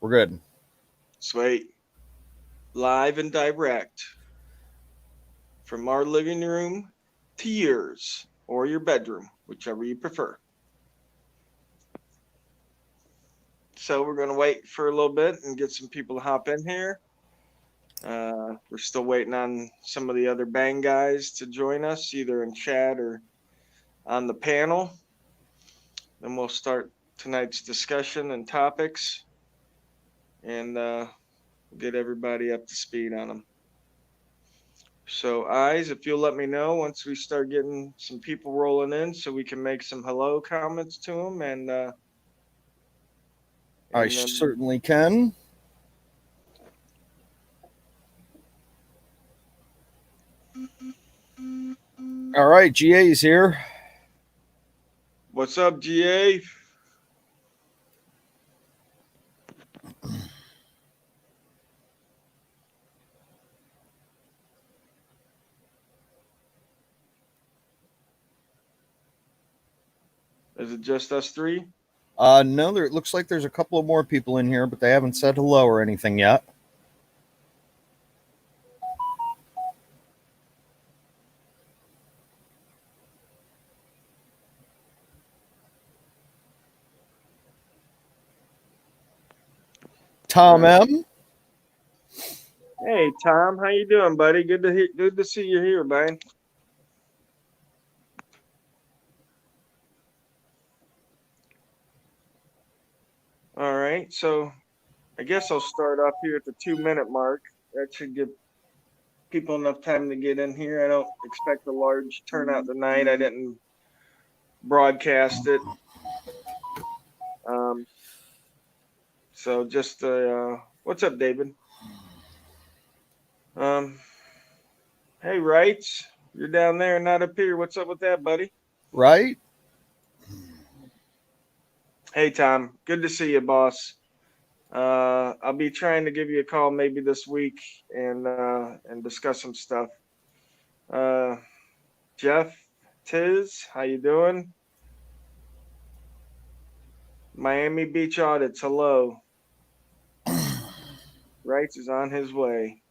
We're good. Sweet. Live and direct from our living room to yours or your bedroom, whichever you prefer. So we're going to wait for a little bit and get some people to hop in here. We're still waiting on some of the other bang guys to join us, either in chat or on the panel. Then we'll start tonight's discussion and topics and get everybody up to speed on them. So, Eyes, if you'll let me know once we start getting some people rolling in so we can make some hello comments to them I and then certainly can. All right, GA's here. what's up, GA? Is it just us three? No, it looks like there's a couple of more people in here, but they haven't said hello or anything yet. Tom Right. M. Hey, Tom, how you doing, buddy? Good to see you here, man. All right, so I guess I'll start off here at the 2 minute mark. That should give people enough time to get in here. I don't expect a large turnout tonight. I didn't broadcast it. Um, so just what's up, David? Um, hey, Wrights, you're down there and not up here. What's up with that, buddy? Right? Hey, Tom, good to see you, boss. I'll be trying to give you a call maybe this week and discuss some stuff. Uh, Jeff Tiz, how you doing? Miami Beach audits, hello. Wrights is on his way.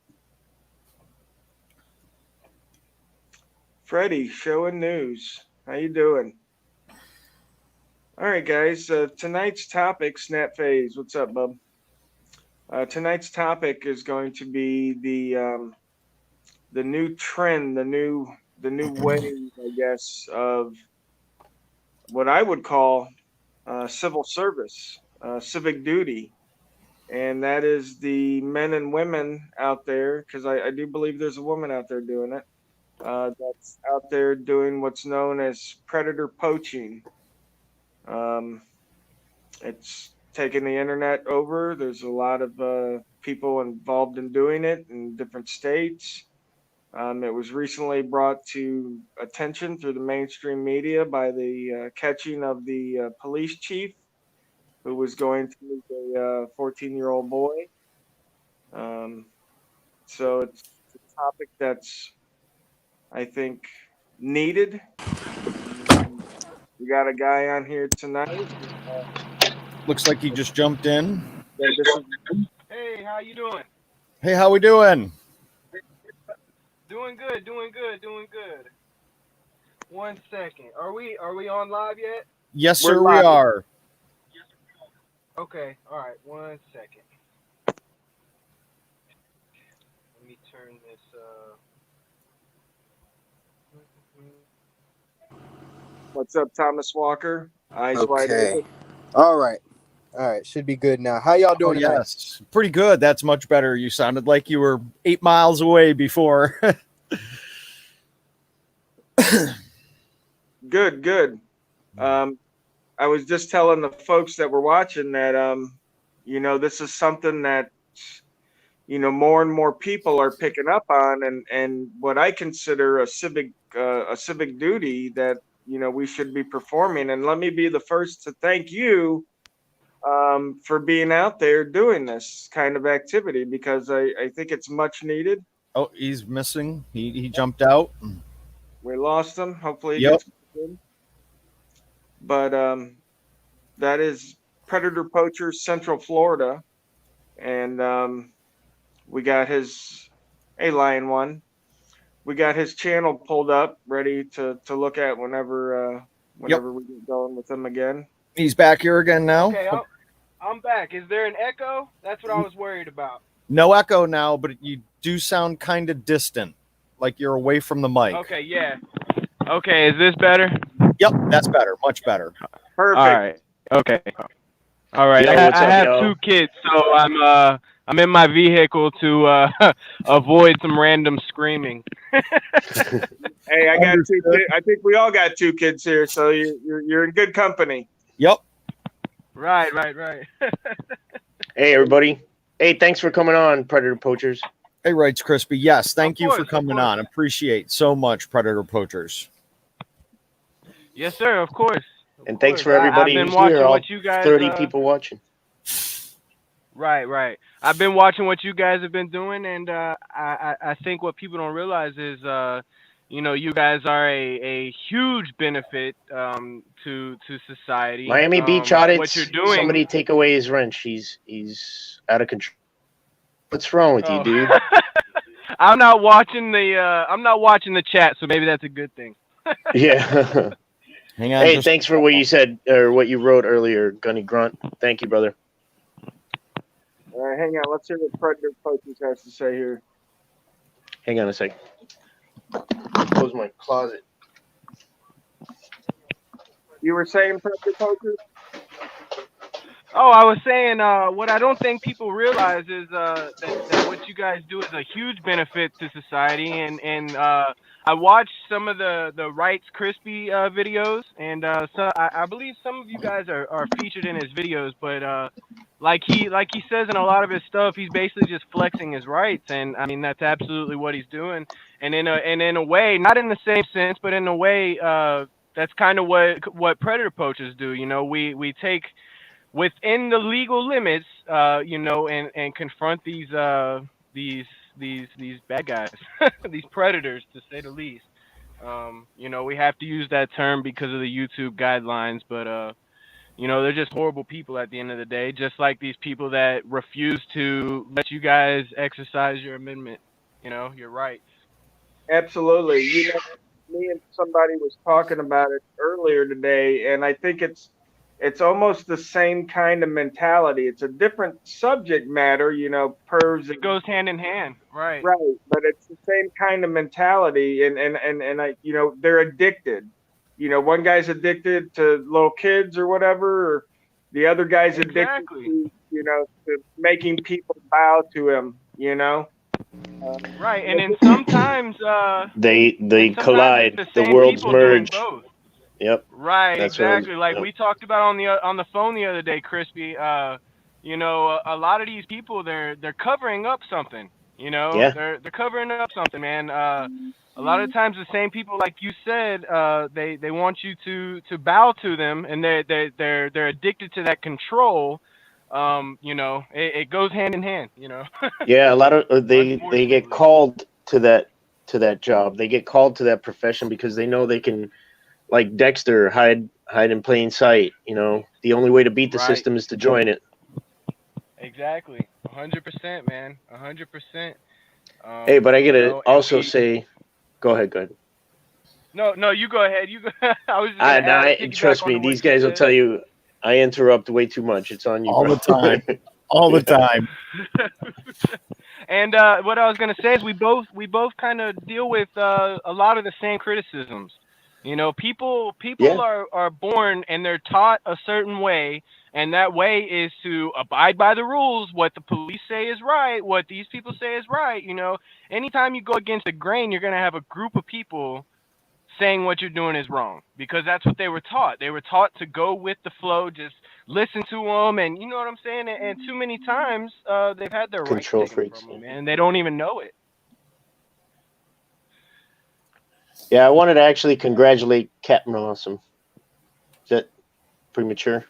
Freddie, show and news. How you doing? All right, guys. Tonight's topic, Snap Phase. What's up, bub? Tonight's topic is going to be the new trend, the new wave, I guess, of what I would call civil service, civic duty, and that is the men and women out there, because I do believe there's a woman out there doing it. That's out there doing what's known as predator poaching. Um, it's taken the internet over. There's a lot of people involved in doing it in different states. It was recently brought to attention through the mainstream media by the catching of the police chief who was going to meet a 14-year-old boy. Um, so it's a topic that's, I think, needed. Um, we got a guy on here tonight. Looks like he just jumped in. This is Hey, how you doing? Hey, how we doing? Doing good, doing good, doing good. 1 second. Are we on live yet? Yes, we're sir, we live. are. Okay, all right. 1 second. Let me turn this. What's up, Thomas Walker? Eyes wide Okay. open. All right. All right. Should be good now. How y'all Oh, doing tonight? yes. Pretty good. That's much better. You sounded like you were 8 miles away before. Good, good. I was just telling the folks that were watching that, this is something that, more and more people are picking up on, and what I consider a civic duty that we should be performing. And let me be the first to thank you for being out there doing this kind of activity because I think it's much needed. Oh, he's missing. He jumped out. We lost him. Hopefully he Yep. gets back in. But that is Predator Poachers Central Florida. and we got his Lion One. We got his channel pulled up, ready to look at whenever we get going with him again. He's back here again now. Okay, I'm back. Is there an echo? That's what I was worried about. No echo now, but you do sound kind of distant, like you're away from the mic. Okay, yeah. Okay, is this better? Yep, that's better. Much better. Perfect. All right. Okay. All right. Yo, I what's up, have yo? 2 kids, so I'm in my vehicle to avoid some random screaming. Hey, I got 2 kids. I think we all got 2 kids here, so you're in good company. Yep. Right. Hey, everybody. Hey, thanks for coming on, Predator Poachers. Hey, Wrights Crispy. Yes, thank Of you for course, coming of course. on. Appreciate so much, Predator Poachers. Yes, sir. Of course. And thanks for everybody I've been who's watching here, all what you guys, 30 people watching. Right. I've been watching what you guys have been doing, and I think what people don't realize is, you guys are a huge benefit to society. Miami Beach what audits. you're doing. Somebody take away his wrench. He's out of control. What's wrong with you, dude? I'm not watching the chat, so maybe that's a good thing. Yeah. Hang on. Hey, thanks for what you said or what you wrote earlier, Gunny Grunt. Thank you, brother. All right, hang on. Let's hear what Predator Poachers has to say here. Hang on a sec. Close my closet. You were saying Predator Poachers? Oh, I was saying, what I don't think people realize is that what you guys do is a huge benefit to society, and I watched some of the Wrights Crispy videos, and so I believe some of you guys are featured in his videos, but like he says in a lot of his stuff, he's basically just flexing his rights, and I mean that's absolutely what he's doing, and in a way, not in the same sense, but in a way, that's kind of what Predator Poachers do. We take within the legal limits, and confront these bad guys, these predators, to say the least. We have to use that term because of the YouTube guidelines, but they're just horrible people at the end of the day, just like these people that refuse to let you guys exercise your amendment, your rights. Absolutely. Me and somebody was talking about it earlier today, and I think it's almost the same kind of mentality. It's a different subject matter, PERS. It goes hand in hand, right? Right, but it's the same kind of mentality, and I, they're addicted. One guy's addicted to little kids or whatever, or the other guy's addicted to, to making people bow to him. Right, and then sometimes they collide. The worlds merge. Yep. Right, That's exactly. right. Like we talked about on the phone the other day, Crispy. A lot of these people they're covering up something. Yeah. They're covering up something, man. A lot of times the same people, like you said, they want you to bow to them, and they're addicted to that control. It goes hand in hand. Yeah, a lot of they get called to that job. They get called to that profession because they know they can, like Dexter, hide in plain sight. The only way to beat the system is to join it. Exactly, 100%, man, 100%. Hey, but I gotta also say, go ahead. No, you go ahead. You go. I was just trust me, these guys will tell you I interrupt way too much. It's on you, all bro. the time, all the time. And what I was gonna say is we both kind of deal with a lot of the same criticisms. People are born and they're taught a certain way, and that way is to abide by the rules. What the police say is right. What these people say is right. Anytime you go against the grain, you're gonna have a group of people saying what you're doing is wrong, because that's what they were taught. They were taught to go with the flow, just listen to them, and you know what I'm saying. And too many times they've had their rights taken from them, and they don't even know it. Yeah, I wanted to actually congratulate Captain Awesome. Is that premature?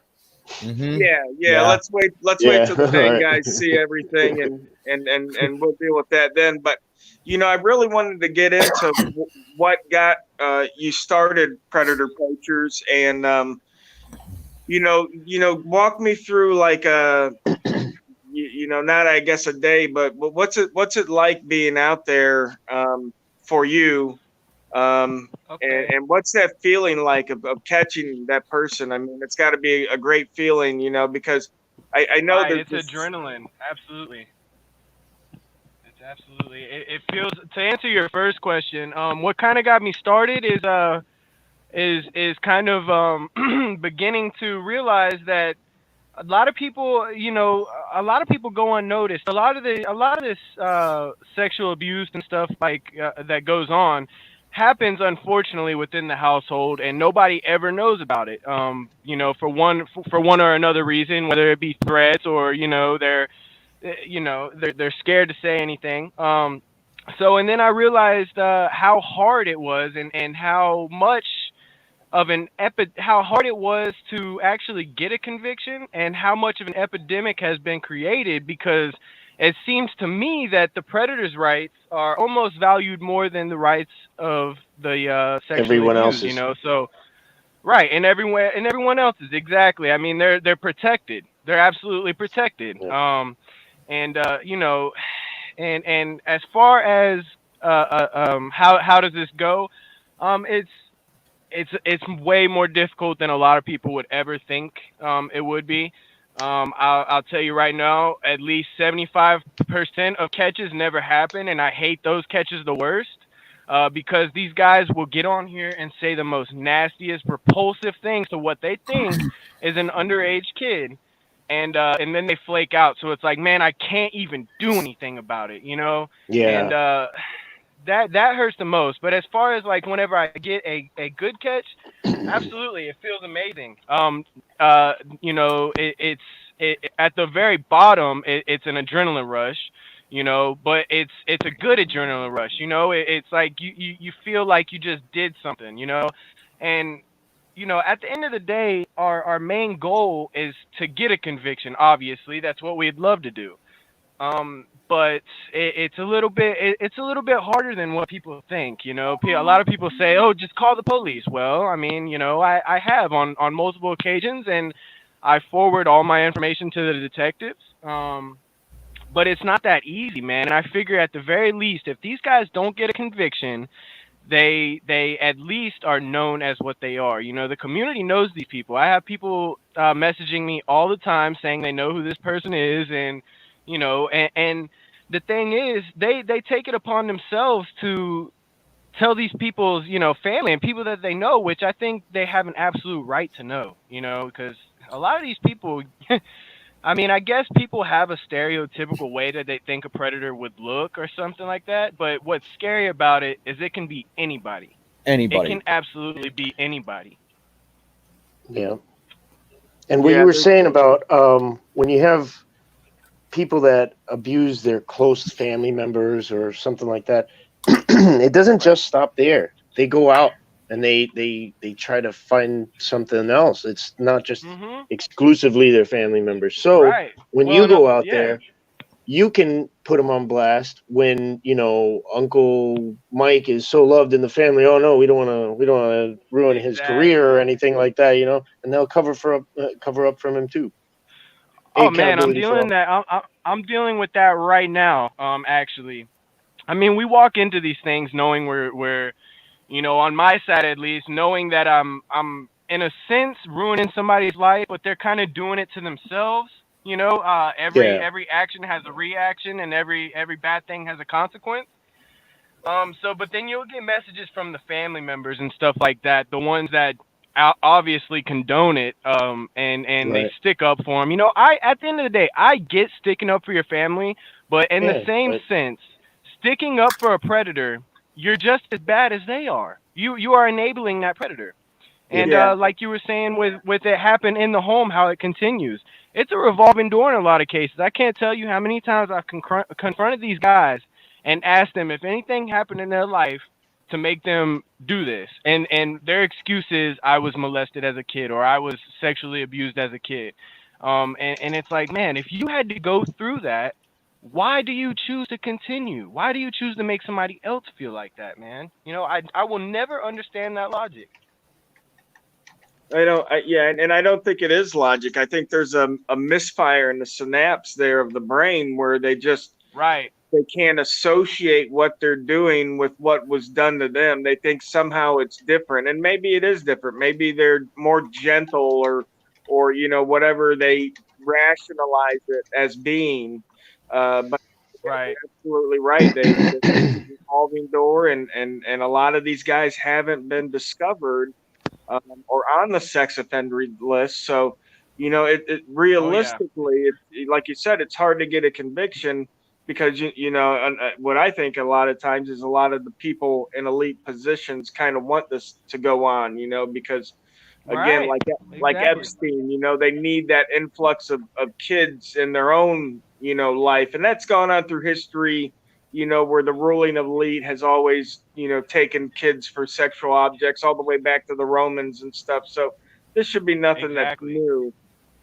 Mm-hmm. Yeah. Let's wait till the bad guys see everything, and we'll deal with that then. But I really wanted to get into what got you started, Predator Poachers, and walk me through like not I guess a day, but what's it like being out there for you? Okay. And what's that feeling like of catching that person? I mean, it's got to be a great feeling, because I know Right. there's It's this. adrenaline. Absolutely. It's absolutely. It feels. To answer your first question, what kind of got me started is kind of beginning to realize that a lot of people, a lot of people go unnoticed. A lot of this sexual abuse and stuff like that goes on happens unfortunately within the household, and nobody ever knows about it. For one or another reason, whether it be threats or they're scared to say anything. And then I realized how hard it was, and how much of how hard it was to actually get a conviction, and how much of an epidemic has been created, because it seems to me that the predator's rights are almost valued more than the rights of the sexually Everyone abused. else's. So right, and everyone else's, exactly. I mean, they're protected. They're absolutely protected. Yeah. And and as far as how does this go? It's it's way more difficult than a lot of people would ever think it would be. I'll tell you right now, at least 75% of catches never happen, and I hate those catches the worst. Because these guys will get on here and say the most nastiest, repulsive things to what they think is an underage kid, and then they flake out. So it's like, man, I can't even do anything about it, And Yeah. that hurts the most. But as far as like whenever I get a good catch, absolutely, it feels amazing. At the very bottom, it's an adrenaline rush, but it's a good adrenaline rush. It's like you feel like you just did something, and at the end of the day, our main goal is to get a conviction. Obviously, that's what we'd love to do. But it's a little bit harder than what people think. A lot of people say, "Oh, just call the police." Well, I mean, I have on multiple occasions, and I forward all my information to the detectives. But it's not that easy, man. And I figure at the very least, if these guys don't get a conviction, they at least are known as what they are. The community knows these people. I have people messaging me all the time saying they know who this person is, and and the thing is, they take it upon themselves to tell these people's family and people that they know, which I think they have an absolute right to know. Because a lot of these people. I mean, I guess people have a stereotypical way that they think a predator would look or something like that. But what's scary about it is it can be anybody. It Anybody. can absolutely be anybody. Yeah. And what Yeah, you were saying about when you have people that abuse their close family members or something like that, it doesn't just stop there. They go out and they try to find something else. It's not just Mhm. exclusively their family members. So Right. when Well, you no, go out yeah. there, you can put them on blast when Uncle Mike is so loved in the family. Oh no, we don't want to ruin his career or Exactly. anything like that, and they'll cover up from him too. Oh man, Accountability for all. I'm dealing with that right now. Actually, I mean, we walk into these things knowing we're on my side at least, knowing that I'm in a sense ruining somebody's life, but they're kind of doing it to themselves. Yeah, Every action has a reaction, and every bad thing has a consequence. But then you'll get messages from the family members and stuff like that, the ones that obviously condone it, and they right. stick up for them. At the end of the day, I get sticking up for your family, but in the Yeah, same but sense, sticking up for a predator, you're just as bad as they are. You are enabling that predator. yep. And yeah, like you were saying with it happen in the home, how it continues. It's a revolving door in a lot of cases. I can't tell you how many times I've confronted these guys and asked them if anything happened in their life to make them do this. And their excuse is I was molested as a kid, or I was sexually abused as a kid. And it's like, man, if you had to go through that, why do you choose to continue? Why do you choose to make somebody else feel like that, man? I will never understand that logic. And I don't think it is logic. I think there's a misfire in the synapse there of the brain where they Right. can't associate what they're doing with what was done to them. They think somehow it's different, and maybe it is different. Maybe they're more gentle, or whatever they rationalize it as being. But Right. you're absolutely right. It's an evolving door, and a lot of these guys haven't been discovered or on the sex offender list. So, it Oh yeah. realistically, like you said, it's hard to get a conviction because what I think a lot of times is a lot of the people in elite positions kind of want this to go on, because again, Right. like Exactly. Epstein, they need that influx of kids in their own life, and that's gone on through history. Where the ruling elite has always, taken kids for sexual objects all the way back to the Romans and stuff. So this should be nothing that's Exactly. new.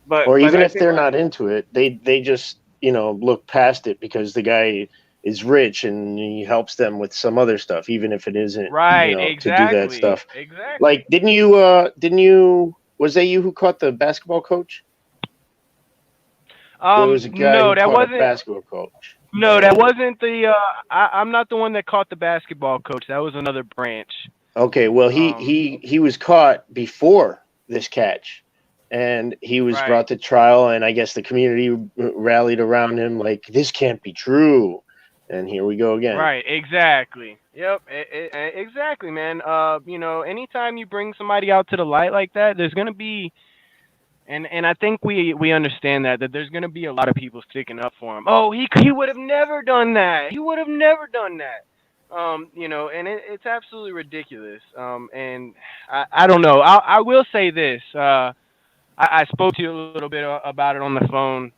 But Or even I if think they're not into it, they just look past it because the guy is rich and he helps them with some other stuff, even if it isn't Right. to do that Exactly. stuff. Exactly. Like, didn't you was that you who caught the basketball coach? There was a guy No, who that caught a wasn't. basketball coach. No, that wasn't the. I'm not the one that caught the basketball coach. That was another branch. Okay, well Um. he was caught before this catch, and he was Right. brought to trial, and I guess the community rallied around him like this can't be true, and here we go again. Right. Exactly. Yep. Exactly, man. Anytime you bring somebody out to the light like that, there's gonna be. And I think we understand that there's gonna be a lot of people sticking up for him. Oh, he would have never done that. He would have never done that. And it's absolutely ridiculous. And I don't know. I will say this. I spoke to you a little bit about it on the phone.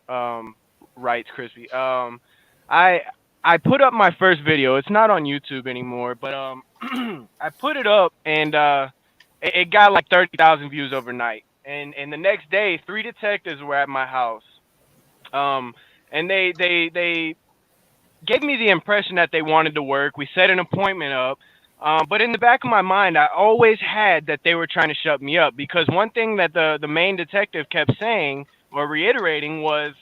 Writes Crispy. I I put up my first video. It's not on YouTube anymore, but I put it up and it got like 30,000 views overnight. And the next day, 3 detectives were at my house. Um, and they gave me the impression that they wanted to work. We set an appointment up. But in the back of my mind, I always had that they were trying to shut me up because one thing that the main detective kept saying or reiterating was,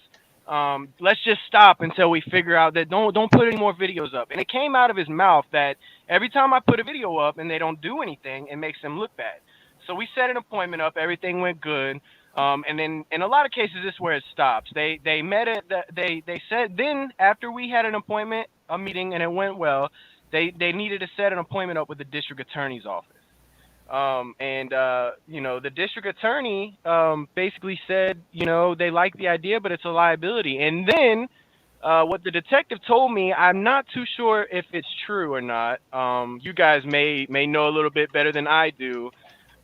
let's just stop until we figure out that don't put any more videos up. And it came out of his mouth that every time I put a video up and they don't do anything, it makes them look bad. So we set an appointment up. Everything went good. And then in a lot of cases, this is where it stops. They met it. They said then after we had an appointment, a meeting, and it went well. They needed to set an appointment up with the district attorney's office. The district attorney basically said, they like the idea, but it's a liability. And then what the detective told me, I'm not too sure if it's true or not. You guys may know a little bit better than I do.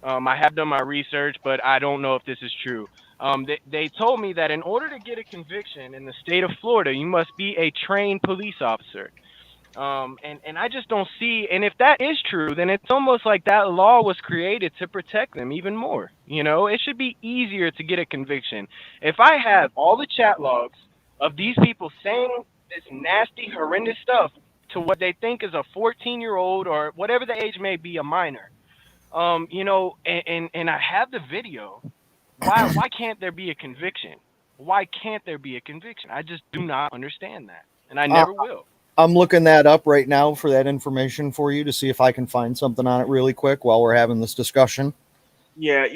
I have done my research, but I don't know if this is true. They told me that in order to get a conviction in the state of Florida, you must be a trained police officer. And I just don't see. And if that is true, then it's almost like that law was created to protect them even more. It should be easier to get a conviction. If I have all the chat logs of these people saying this nasty, horrendous stuff to what they think is a 14-year-old or whatever the age may be, a minor, and I have the video. Why can't there be a conviction? Why can't there be a conviction? I just do not understand that, and I never will. I'm looking that up right now for that information for you to see if I can find something on it really quick while we're having this discussion. Yeah,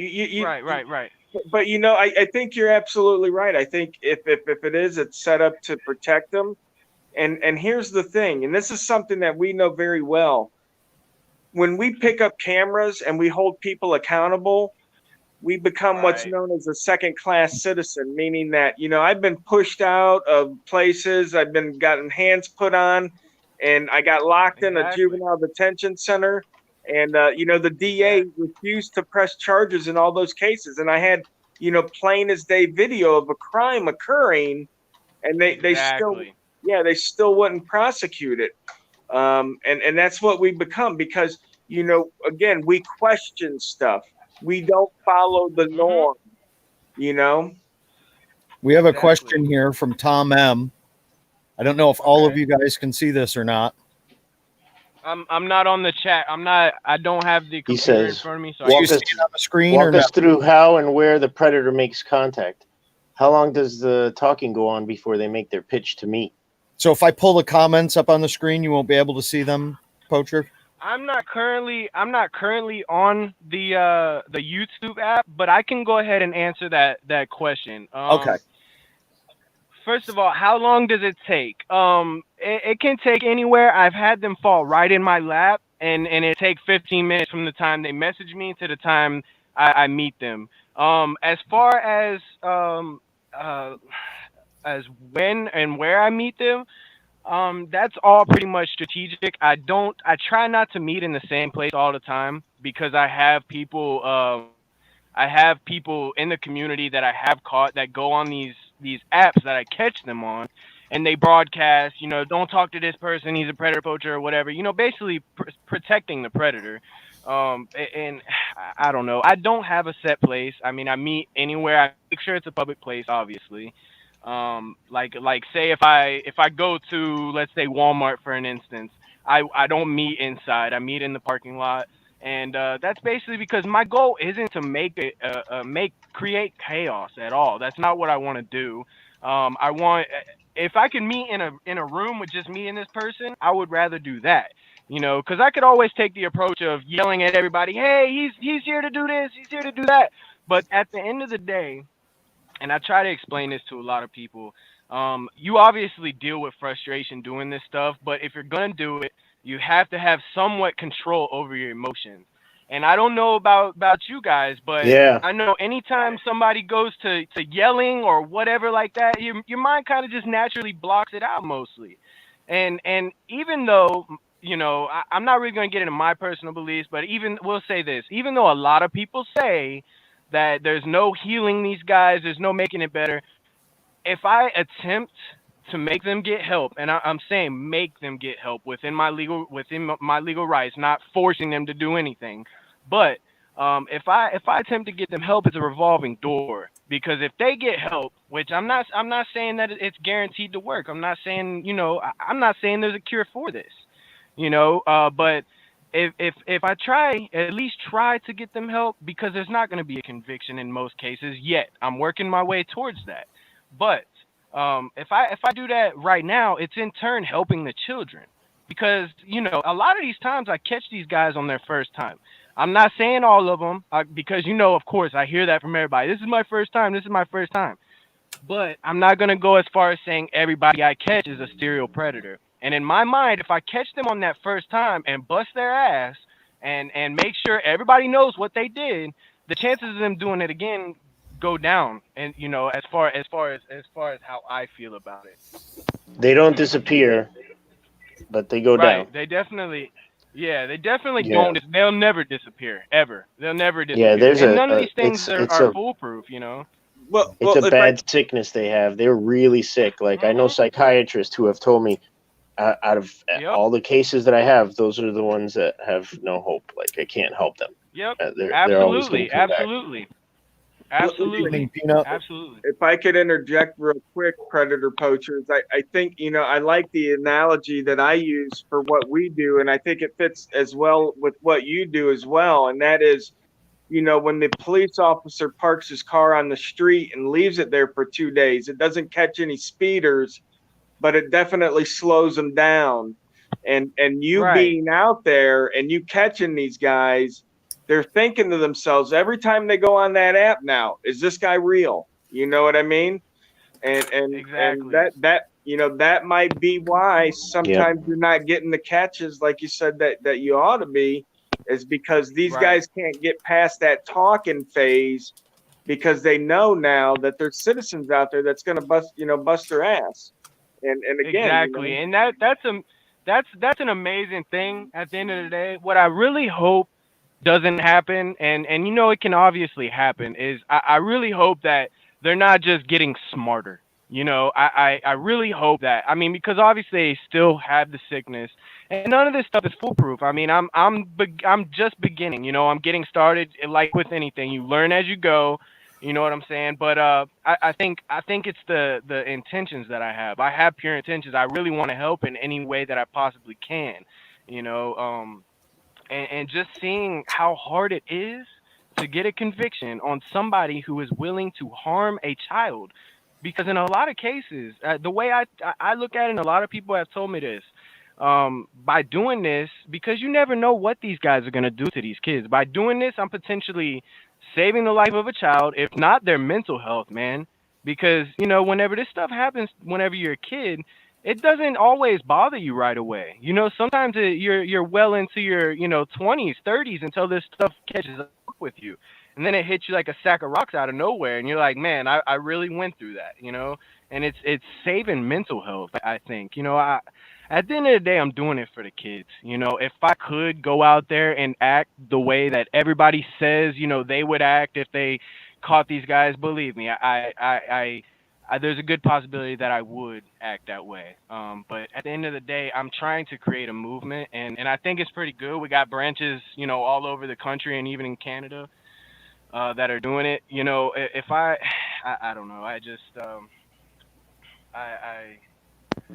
Right. But I think you're absolutely right. I think if it is, it's set up to protect them. And here's the thing, and this is something that we know very well. When we pick up cameras and we hold people accountable, we become what's known as a second-class citizen, meaning that, I've been pushed out of places, I've been gotten hands put on, and I got locked in a juvenile detention center. And, the DA refused to press charges in all those cases. And I had, plain as day video of a crime occurring, and they still wouldn't prosecute it. And that's what we become because, again, we question stuff. We don't follow the norm, We have a question here from Tom M. I don't know if all of you guys can see this or not. I'm not on the chat. I don't have the He computer in says, front of me, so Do you walk see us, it on the screen or walk no? us through how and where the predator makes contact. How long does the talking go on before they make their pitch to meet? So if I pull the comments up on the screen, you won't be able to see them, Poacher? I'm not currently on the YouTube app, but I can go ahead and answer that question. Okay. First of all, how long does it take? It can take anywhere. I've had them fall right in my lap, and it take 15 minutes from the time they message me to the time I meet them. As far uh, as when and where I meet them, that's all pretty much strategic. I try not to meet in the same place all the time because I have people in the community that I have caught that go on these apps that I catch them on, and they broadcast, don't talk to this person, he's a predator poacher or whatever. Basically protecting the predator. And I don't know. I don't have a set place. I mean, I meet anywhere. I make sure it's a public place, obviously. Like say if I go to, let's say, Walmart for an instance, I don't meet inside. I meet in the parking lot, and that's basically because my goal isn't to create chaos at all. That's not what I want to do. I want If I can meet in a room with just me and this person, I would rather do that. Because I could always take the approach of yelling at everybody, "Hey, he's here to do this, he's here to do that." But at the end of the day, and I try to explain this to a lot of people. You obviously deal with frustration doing this stuff, but if you're gonna do it, you have to have somewhat control over your emotions. And I don't know about you guys, but Yeah, I know anytime somebody goes to yelling or whatever like that, your mind kind of just naturally blocks it out mostly. And even though I'm not really gonna get into my personal beliefs, but even we'll say this, even though a lot of people say that there's no healing these guys, there's no making it better. If I attempt to make them get help, and I'm saying make them get help within my legal rights, not forcing them to do anything, but if I attempt to get them help, it's a revolving door because if they get help, which I'm not saying that it's guaranteed to work. I'm not saying I'm not saying there's a cure for this, but if I try, at least try to get them help, because there's not going to be a conviction in most cases yet. I'm working my way towards that. But if I do that right now, it's in turn helping the children, because a lot of these times I catch these guys on their first time. I'm not saying all of them, because of course I hear that from everybody. This is my first time. This is my first time. But I'm not going to go as far as saying everybody I catch is a serial predator. And in my mind, if I catch them on that first time and bust their ass and make sure everybody knows what they did, the chances of them doing it again go down. And as far as how I feel about it. they don't disappear, but they go down. Right. They definitely Yeah, don't. They'll never disappear ever. They'll never yeah. disappear. There's And none of these things it's are a foolproof. it's a If I bad sickness they have. They're really sick. Like I know Mhm. psychiatrists who have told me, out of Yep. all the cases that I have, those are the ones that have no hope. Like I can't help them. Yep. They're always going to Absolutely. come back. Absolutely. Evening, Absolutely. Peanut. Absolutely. if I could interject real quick, predator poachers, I think, I like the analogy that I use for what we do, and I think it fits as well with what you do as well. And that is, when the police officer parks his car on the street and leaves it there for 2 days, it doesn't catch any speeders, but it definitely slows them down. And you Right. being out there and you catching these guys, they're thinking to themselves every time they go on that app now, is this guy real? You know what I mean? And Exactly. that might be why Yep. sometimes you're not getting the catches like you said that you ought to be, is because these Right. guys can't get past that talking phase because they know now that there's citizens out there that's going to bust their ass. And again, Exactly. And that's an amazing thing at the end of the day. What I really hope doesn't happen, and it can obviously happen, is I really hope that they're not just getting smarter. I really hope that. I mean, because obviously they still have the sickness, and none of this stuff is foolproof. I mean, I'm just beginning. I'm getting started. Like with anything, you learn as you go. You know what I'm saying? But I think it's the intentions that I have. I have pure intentions. I really want to help in any way that I possibly can. you know, and just seeing how hard it is to get a conviction on somebody who is willing to harm a child. Because in a lot of cases, the way I look at it, and a lot of people have told me this, by doing this, because you never know what these guys are going to do to these kids. By doing this, I'm potentially saving the life of a child, if not their mental health, man. Because, you know, whenever this stuff happens, whenever you're a kid, it doesn't always bother you right away. You know, sometimes you're well into your, you know, 20s, 30s until this stuff catches up with you. And then it hits you like a sack of rocks out of nowhere and you're like, "Man, I really went through that," you know? And it's saving mental health, I think. You know, at the end of the day, I'm doing it for the kids. You know, if I could go out there and act the way that everybody says, you know, they would act if they caught these guys, believe me, there's a good possibility that I would act that way. But at the end of the day, I'm trying to create a movement, and I think it's pretty good. We got branches, you know, all over the country and even in Canada that are doing it. You know, if I don't know, I just, I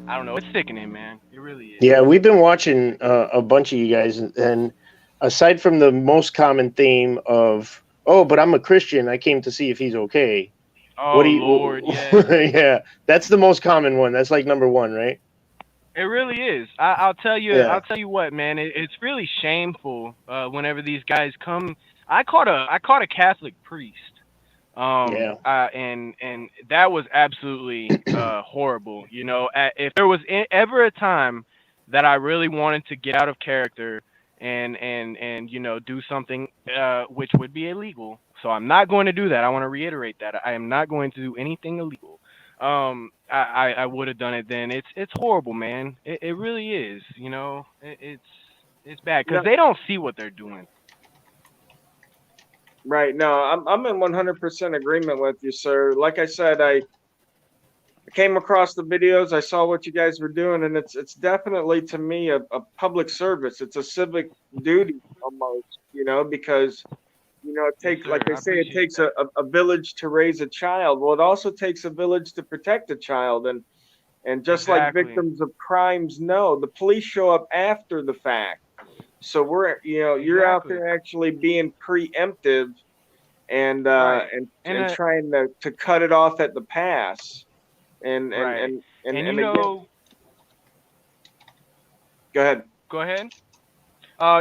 don't know. It's sickening, man. It really is. Yeah, we've been watching a bunch of you guys, and aside from the most common theme of, "Oh, but I'm a Christian. I came to see if he's okay." Oh What do you? Lord, yeah. Yeah, that's the most common one. That's like number one, right? It really is. I'll tell you. Yeah. I'll tell you what, man. It's really shameful whenever these guys come. I caught a Catholic priest. Yeah. And that was absolutely horrible. You know, if there was ever a time that I really wanted to get out of character and you know do something which would be illegal, so I'm not going to do that. I want to reiterate that I am not going to do anything illegal. I would have done it then. It's horrible, man. It really is. You know, it's bad because they don't see what they're doing. Right. No, I'm in 100% agreement with you, sir. Like I said, I came across the videos. I saw what you guys were doing, and it's definitely to me a public service. It's a civic duty almost, you know, because you know it takes, like they say, it takes a village to raise a child. Well, it also takes a village to protect a child, and just like victims of crimes know, the police show up after the fact. So we're, you know, you're out there actually being preemptive and trying to cut it off at the pass. And you know, go ahead. Go ahead.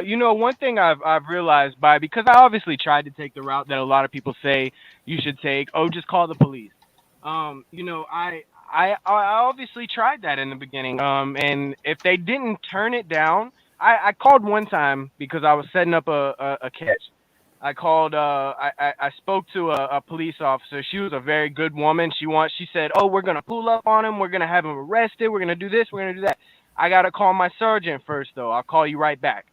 You know, one thing I've realized because I obviously tried to take the route that a lot of people say you should take. Oh, just call the police. You know, I obviously tried that in the beginning. And if they didn't turn it down, I called one time because I was setting up a catch. I called. I spoke to a police officer. She was a very good woman. She said, "Oh, we're gonna pull up on him. We're gonna have him arrested. We're gonna do this. We're gonna do that." I gotta call my sergeant first, though. I'll call you right back.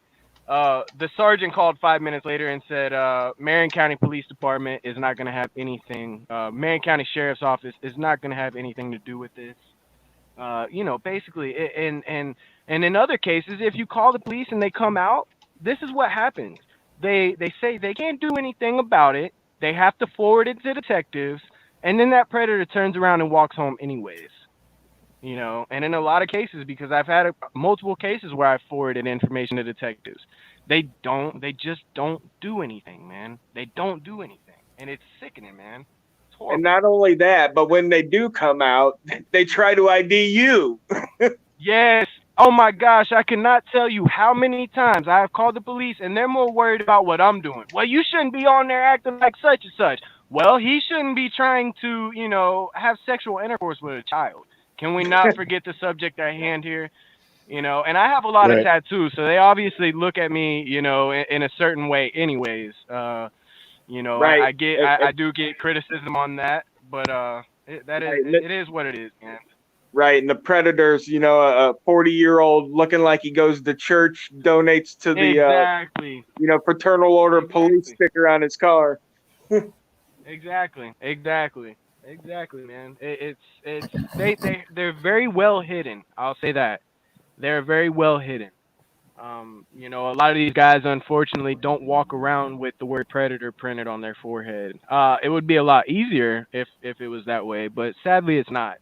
The sergeant called 5 minutes later and said, "Marion County Police Department is not gonna have anything. Marion County Sheriff's Office is not gonna have anything to do with this." You know, basically, and in other cases, if you call the police and they come out, this is what happens. They say they can't do anything about it. They have to forward it to detectives, and then that predator turns around and walks home anyways. You know, and in a lot of cases, because I've had multiple cases where I forwarded information to detectives, they just don't do anything, man. They don't do anything, and it's sickening, man. It's horrible. And not only that, but when they do come out, they try to ID you. Yes. Oh my gosh, I cannot tell you how many times I have called the police and they're more worried about what I'm doing. Well, you shouldn't be on there acting like such and such. Well, he shouldn't be trying to, you know, have sexual intercourse with a child. Can we not forget the subject at hand here? You know, and I have a lot of tattoos, so they obviously look at me, you know, in a certain way anyways. You know, I do get criticism on that, but it is what it is, man. Right, and the predators, you know, a 40-year-old looking like he goes to church, donates to the you know, fraternal order police sticker on his car. Exactly, man. They're very well hidden. I'll say that they're very well hidden. You know, a lot of these guys, unfortunately, don't walk around with the word predator printed on their forehead. It would be a lot easier if it was that way, but sadly, it's not.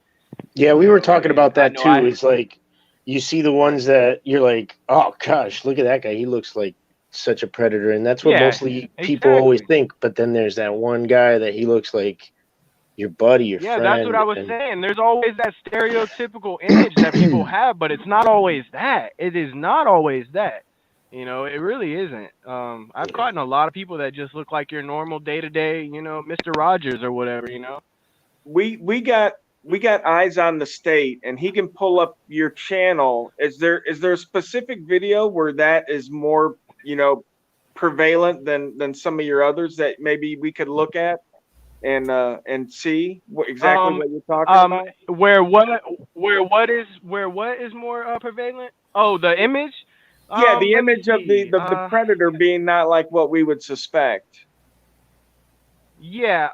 Yeah, we were talking about that too. It's like you see the ones that you're like, oh gosh, look at that guy. He looks like such a predator, and that's what Yeah, mostly people always think. But then there's that one guy that he looks like your buddy, your Yeah, friend. that's what I was saying. There's always that stereotypical image that people have, but it's not always that. It is not always that. You know, it really isn't. I've caught in a lot of people that just look like your normal day-to-day, you know, Mr. Rogers or whatever, you know. We got eyes on the state, and he can pull up your channel. Is there a specific video where that is more, you know, prevalent than some of your others that maybe we could look at and see exactly what you're talking about? Where what is more prevalent? Oh, the image. Yeah, the image of the predator being not like what we would suspect. Yeah,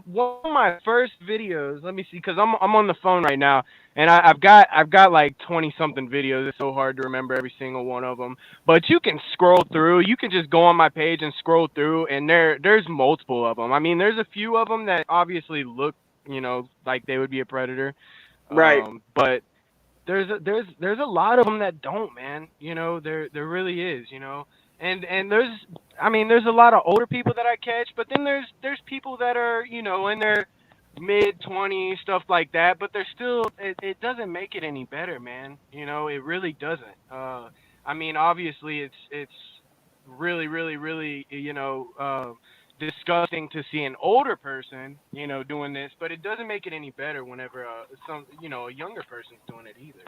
one of my first videos, let me see, because I'm on the phone right now, and I've got like 20 something videos. It's so hard to remember every single one of them. But you can scroll through. You can just go on my page and scroll through, and there's multiple of them. I mean, there's a few of them that obviously look, you know, like they would be a predator. Right. But there's a lot of them that don't, man. You know, there really is, you know. And there's a lot of older people that I catch, but then there's people that are, you know, in their mid-20s, stuff like that, but they're still, it doesn't make it any better, man. You know, it really doesn't. I mean, obviously it's really, really, really, you know, disgusting to see an older person, you know, doing this, but it doesn't make it any better whenever a younger person's doing it either.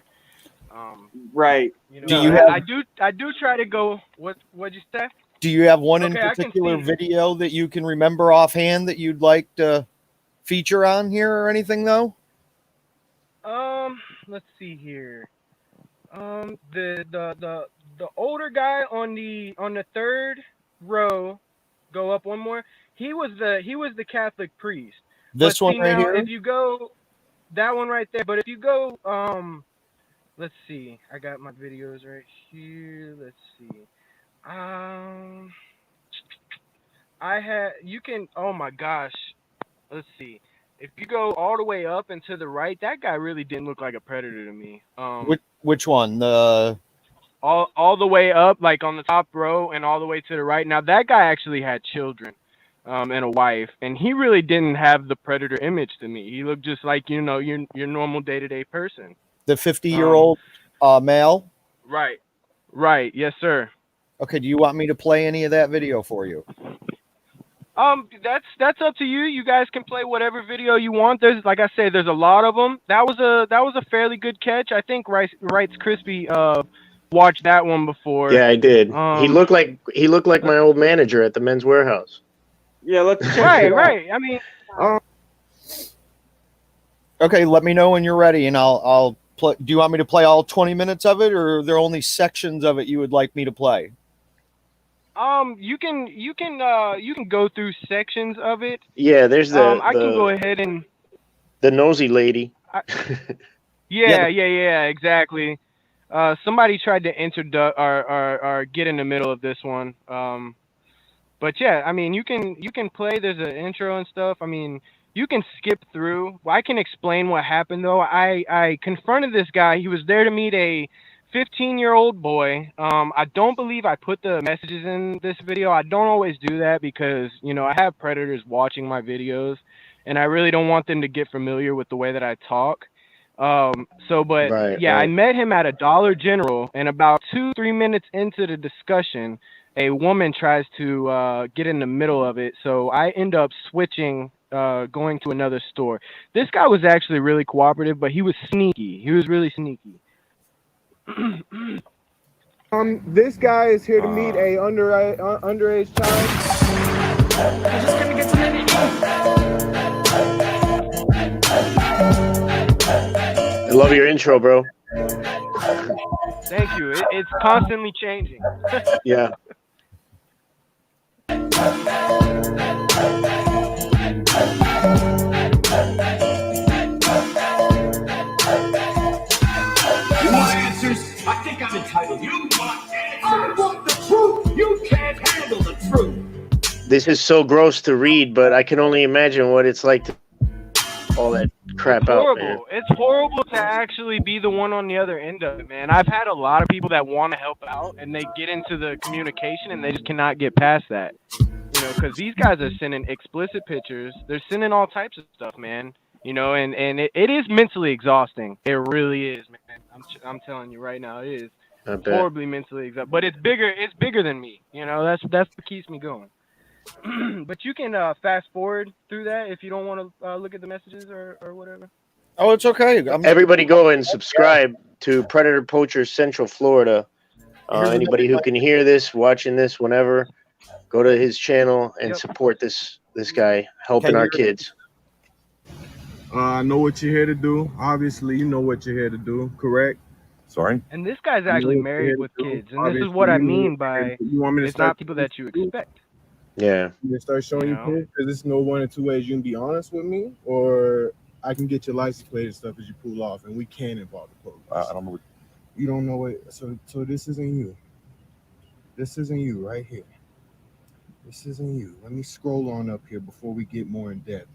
Right. You know, Do you I do try to go. What'd you say? Do you have one in Okay, I can particular see. video that you can remember offhand that you'd like to feature on here or anything though? Let's see here. The older guy on the third row, go up one more. He was the Catholic priest. This But one see, right now, here? if you go, that one right there. But if you go, let's see. I got my videos right here. Let's see. Oh my gosh. Let's see. If you go all the way up and to the right, that guy really didn't look like a predator to me. Which one? All the way up, like on the top row, and all the way to the right. Now that guy actually had children, and a wife, and he really didn't have the predator image to me. He looked just like, you know, your normal day-to-day person. The 50-year-old male? Right. Yes, sir. Okay, do you want me to play any of that video for you? That's up to you. You guys can play whatever video you want. There's, like I said, there's a lot of them. That was a fairly good catch. I think Wright's Crispy watched that one before. Yeah, I did. He looked like my old manager at the Men's Warehouse. Yeah, let's check right. I mean, okay, let me know when you're ready, and I'll play. Do you want me to play all 20 minutes of it, or are there only sections of it you would like me to play? you can go through sections of it. Yeah, there's I can go ahead and the nosy lady. Yeah, exactly. Somebody tried to introduce or get in the middle of this one. But yeah, I mean, you can play. There's an intro and stuff. I mean, you can skip through. I can explain what happened though. I confronted this guy. He was there to meet a 15-year-old boy. I don't believe I put the messages in this video. I don't always do that because, you know, I have predators watching my videos, and I really don't want them to get familiar with the way that I talk. I met him at a Dollar General, and about 2-3 minutes into the discussion, a woman tries to get in the middle of it. So I end up switching, going to another store. This guy was actually really cooperative, but he was sneaky. He was really sneaky. This guy is here to meet a underage child. I'm just gonna get some I love your intro, bro. Thank you. It's constantly changing. Yeah. I think I'm entitled. You want answers. I want the truth. You can't handle the truth. This is so gross to read, but I can only imagine what it's like to all that crap It's out, horrible. man. It's horrible to actually be the one on the other end of it, man. I've had a lot of people that want to help out, and they get into the communication, and they just cannot get past that. You know, because these guys are sending explicit pictures. They're sending all types of stuff, man. You know, and it is mentally exhausting. It really is, man. I'm telling you right now, it is I bet. horribly mentally exhausting. But it's bigger. It's bigger than me. You know, that's what keeps me going. But you can fast forward through that if you don't want to look at the messages or whatever. Oh, it's okay. Everybody go and subscribe to Predator Poachers Central Florida. Anybody who can hear this, watching this, whenever, go to his channel and support this guy helping our kids. I know what you're here to do. Obviously, you know what you're here to do, correct? Sorry? And this guy's actually married with kids, and this is what I mean by it's not people that you expect. Yeah. You can start showing you proof, because there's no one or two ways you can be honest with me, or I can get your license plate and stuff as you pull off, and we can involve the police. I don't know what... You don't know it. So this isn't you. This isn't you right here. This isn't you. Let me scroll on up here before we get more in depth.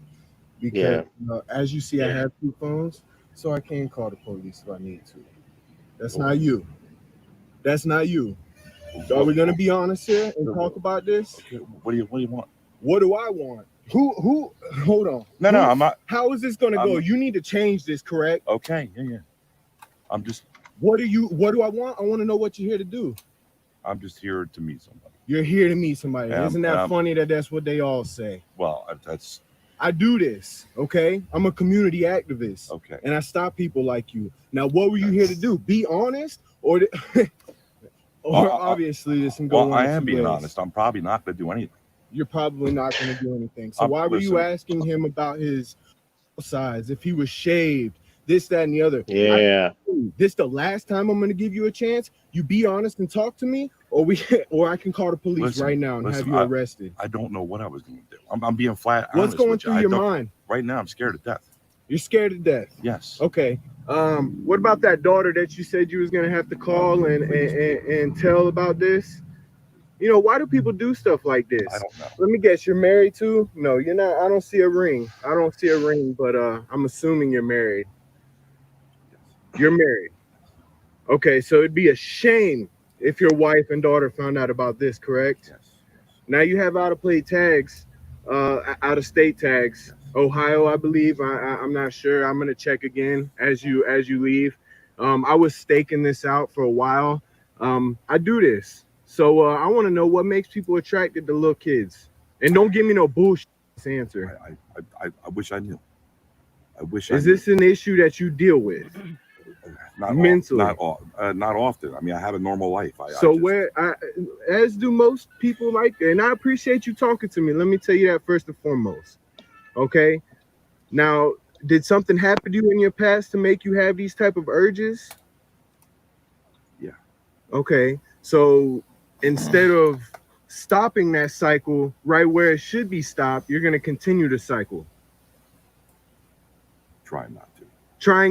Because as you see, I have two phones, so I can call the police if I need to. That's not you. That's not you. Are we gonna be honest here and talk about this? What do you want? What do I want? Who? Hold on. No, I'm not. How is this gonna go? You need to change this, correct? Okay, yeah. I'm just... What do I want? I want to know what you're here to do. I'm just here to meet somebody. You're here to meet somebody. Yeah, Isn't that funny that that's what they all say? Well, that's... I do this, okay? I'm a community activist. Okay. And I stop people like you. Now, what were you here to do? Be honest? Or obviously this can go Well, I am being honest. I'm probably not going to do anything. You're probably not going to do anything. So why were you asking him about his size, if he was shaved, this, that, and the other? Yeah. This the last time I'm going to give you a chance. You be honest and talk to me, or I can call the police right now and have you arrested. I don't know what I was going to do. I'm being flat honest. What's going through your mind? Right now, I'm scared to death. You're scared to death? Yes. Okay. What about that daughter that you said you was going to have to call and tell about this? You know, why do people do stuff like this? I don't know. Let me guess, you're married too? No, you're not. I don't see a ring. But I'm assuming you're married. You're married. Okay, so it'd be a shame if your wife and daughter found out about this, correct? Yes. Now you have out-of-plate tags, out-of-state tags. Ohio, I believe. I'm not sure. I'm gonna check again as you leave. I was staking this out for a while. I do this, so I want to know what makes people attracted to little kids. And don't give me no bullshit answer. I wish I knew. I wish. Is this an issue that you deal with? Not mentally, not often. I mean, I have a normal life. As do most people like that. And I appreciate you talking to me. Let me tell you that first and foremost. Okay. Now, did something happen to you in your past to make you have these type of urges? Yeah. Okay. So instead of stopping that cycle right where it should be stopped, you're going to continue the cycle. Trying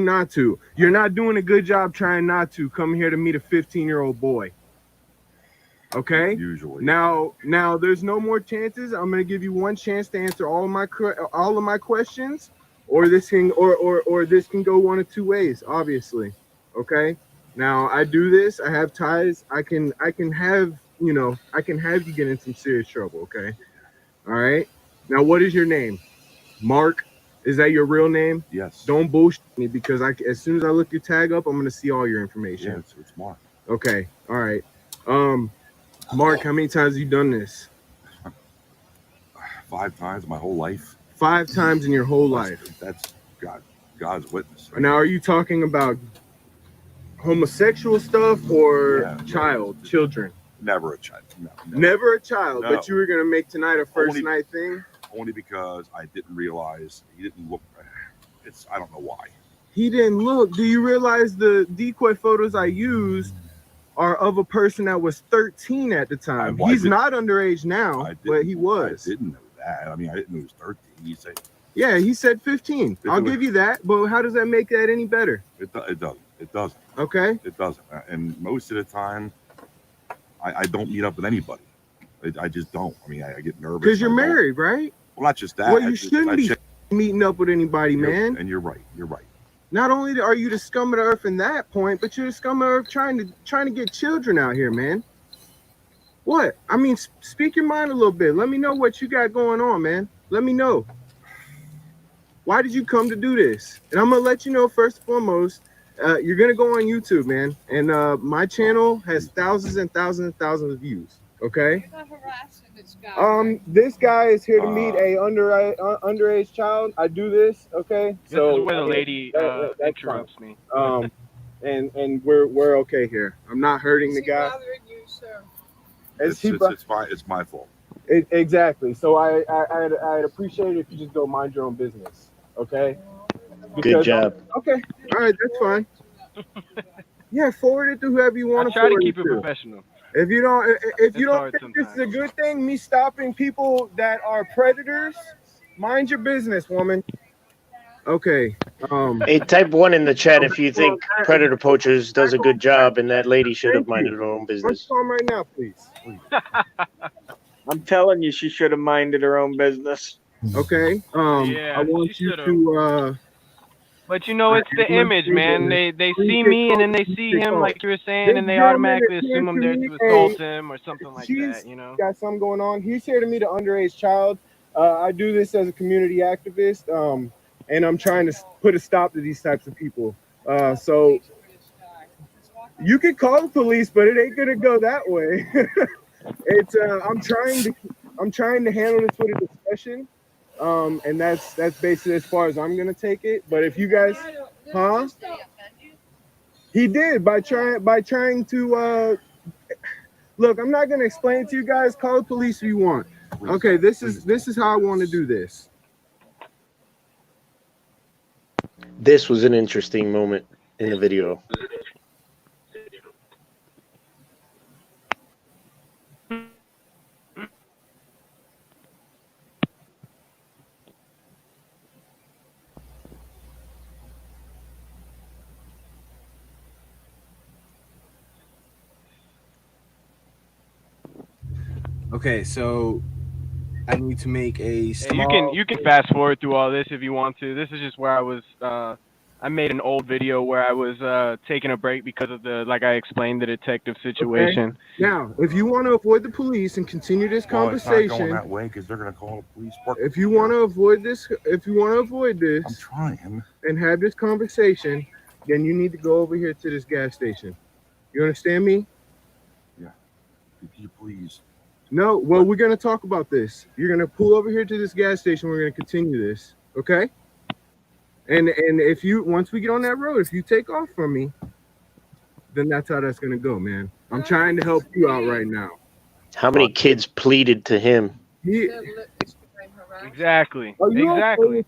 not to. You're not doing a good job trying not to come here to meet a 15-year-old boy. Okay? Usually. Now there's no more chances. I'm going to give you one chance to answer all of my questions, or this can this can go one of two ways, obviously. Okay? Now, I do this. I have ties. I can have you get in some serious trouble, okay? All right? Now, what is your name? Mark? Is that your real name? Yes. Don't bullshit me, because as soon as I look your tag up, I'm going to see all your information. Yeah, it's Mark. Okay. All right. Mark, how many times have you done this? 5 times my whole life. 5 times in your whole life. That's God's witness. Right? Now, are you talking about homosexual stuff or children? Never a child. No. Never a child, No. but you were going to make tonight a first night thing? Only because I didn't realize he didn't look. I don't know why. He didn't look. Do you realize the decoy photos I used are of a person that was 13 at the time? He's not underage now, but he was. I didn't know that. I mean, I didn't know he was 13. You say? Yeah, he said 15. I'll give you that, but how does that make that any better? It doesn't. It doesn't. Okay. It doesn't. And most of the time, I don't meet up with anybody. I just don't. I mean, I get nervous. Because you're married, right? Well, not just that. Well, you shouldn't be meeting up with anybody, man. And you're right. You're right. Not only are you the scum of the earth in that point, but you're the scum of the earth trying to get children out here, man. What? I mean, speak your mind a little bit. Let me know what you got going on, man. Let me know. Why did you come to do this? And I'm gonna let you know first and foremost. You're gonna go on YouTube, man, and my channel has thousands and thousands and thousands of views. Okay. You're not harassing this guy. This guy is here to meet a underage child. I do this, okay. This is where the lady interrupts me. And we're okay here. I'm not hurting the guy. Bothering you, sir? It's my fault. Exactly. So I'd appreciate it if you just go mind your own business. Okay. Good job. Okay. All right. That's fine. Yeah. Forward it to whoever you want I try to keep it professional. If you don't think this is a good thing, me stopping people that are predators, mind your business, woman. Okay. Hey, type 1 in the chat if you think Predator Poachers does a good job, and that lady should have minded her own business. Calm right now, please. I'm telling you, she should have minded her own business. Okay. Yeah, I want you to. But you know, it's the image, man. They see me and then they see him, like you were saying, and they automatically assume I'm there to assault him or something like that. You know. Got something going on. He's here to meet an underage child. I do this as a community activist, and I'm trying to put a stop to these types of people. So you can call the police, but it ain't gonna go that way. It's I'm trying to handle this with a discussion. And that's basically as far as I'm gonna take it. But if you guys, he did by trying to look. I'm not gonna explain it to you guys. Call the police if you want. Okay, this is how I want to do this. This was an interesting moment in the video. Okay, so I need to make a small... You can fast forward through all this if you want to. This is just where I was. I made an old video where I was taking a break because of like I explained, the detective situation. Okay. Now, if you want to avoid the police and continue this conversation, it's not going that way because they're going to call the police. If you want to avoid this, I'm trying. And have this conversation, then you need to go over here to this gas station. You understand me? Yeah. Could you please? No, well, we're going to talk about this. You're going to pull over here to this gas station. We're going to continue this, okay? And if once we get on that road, if you take off from me, then that's how that's going to go, man. I'm trying to help you out right now. How many kids pleaded to him? Exactly. Are you exactly.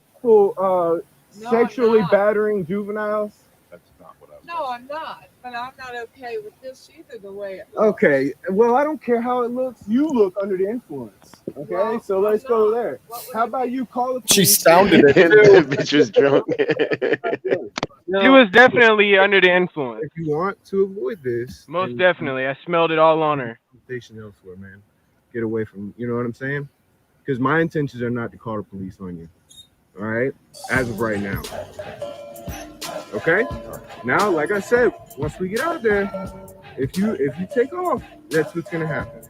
Sexually battering juveniles? That's not what I was. No, I'm not. But I'm not okay with this either, the way it looks. Okay, well, I don't care how it looks. You look under the influence. Okay, well, so let's go there. How about you call the police? She sounded it. The bitch was drunk. She was definitely under the influence. If you want to avoid this, most definitely. I smelled it all on her. Station elsewhere, man. Get away from, you know what I'm saying? Because my intentions are not to call the police on you. All right, as of right now. Okay. Now, like I said, once we get out there, if you take off, that's what's gonna happen.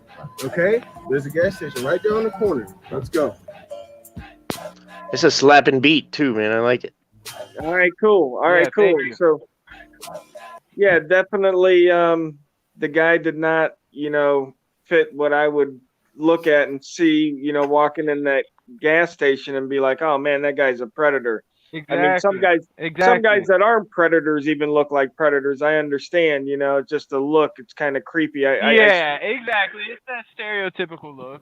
Okay. There's a gas station right there on the corner. Let's go. It's a slapping beat too, man. I like it. All right, cool. All right, cool. So, yeah, definitely. The guy did not, fit what I would look at and see, walking in that gas station and be like, oh man, that guy's a predator. Exactly. I mean, some guys that aren't predators even look like predators. I understand, just the look, it's kind of creepy. Exactly. It's that stereotypical look.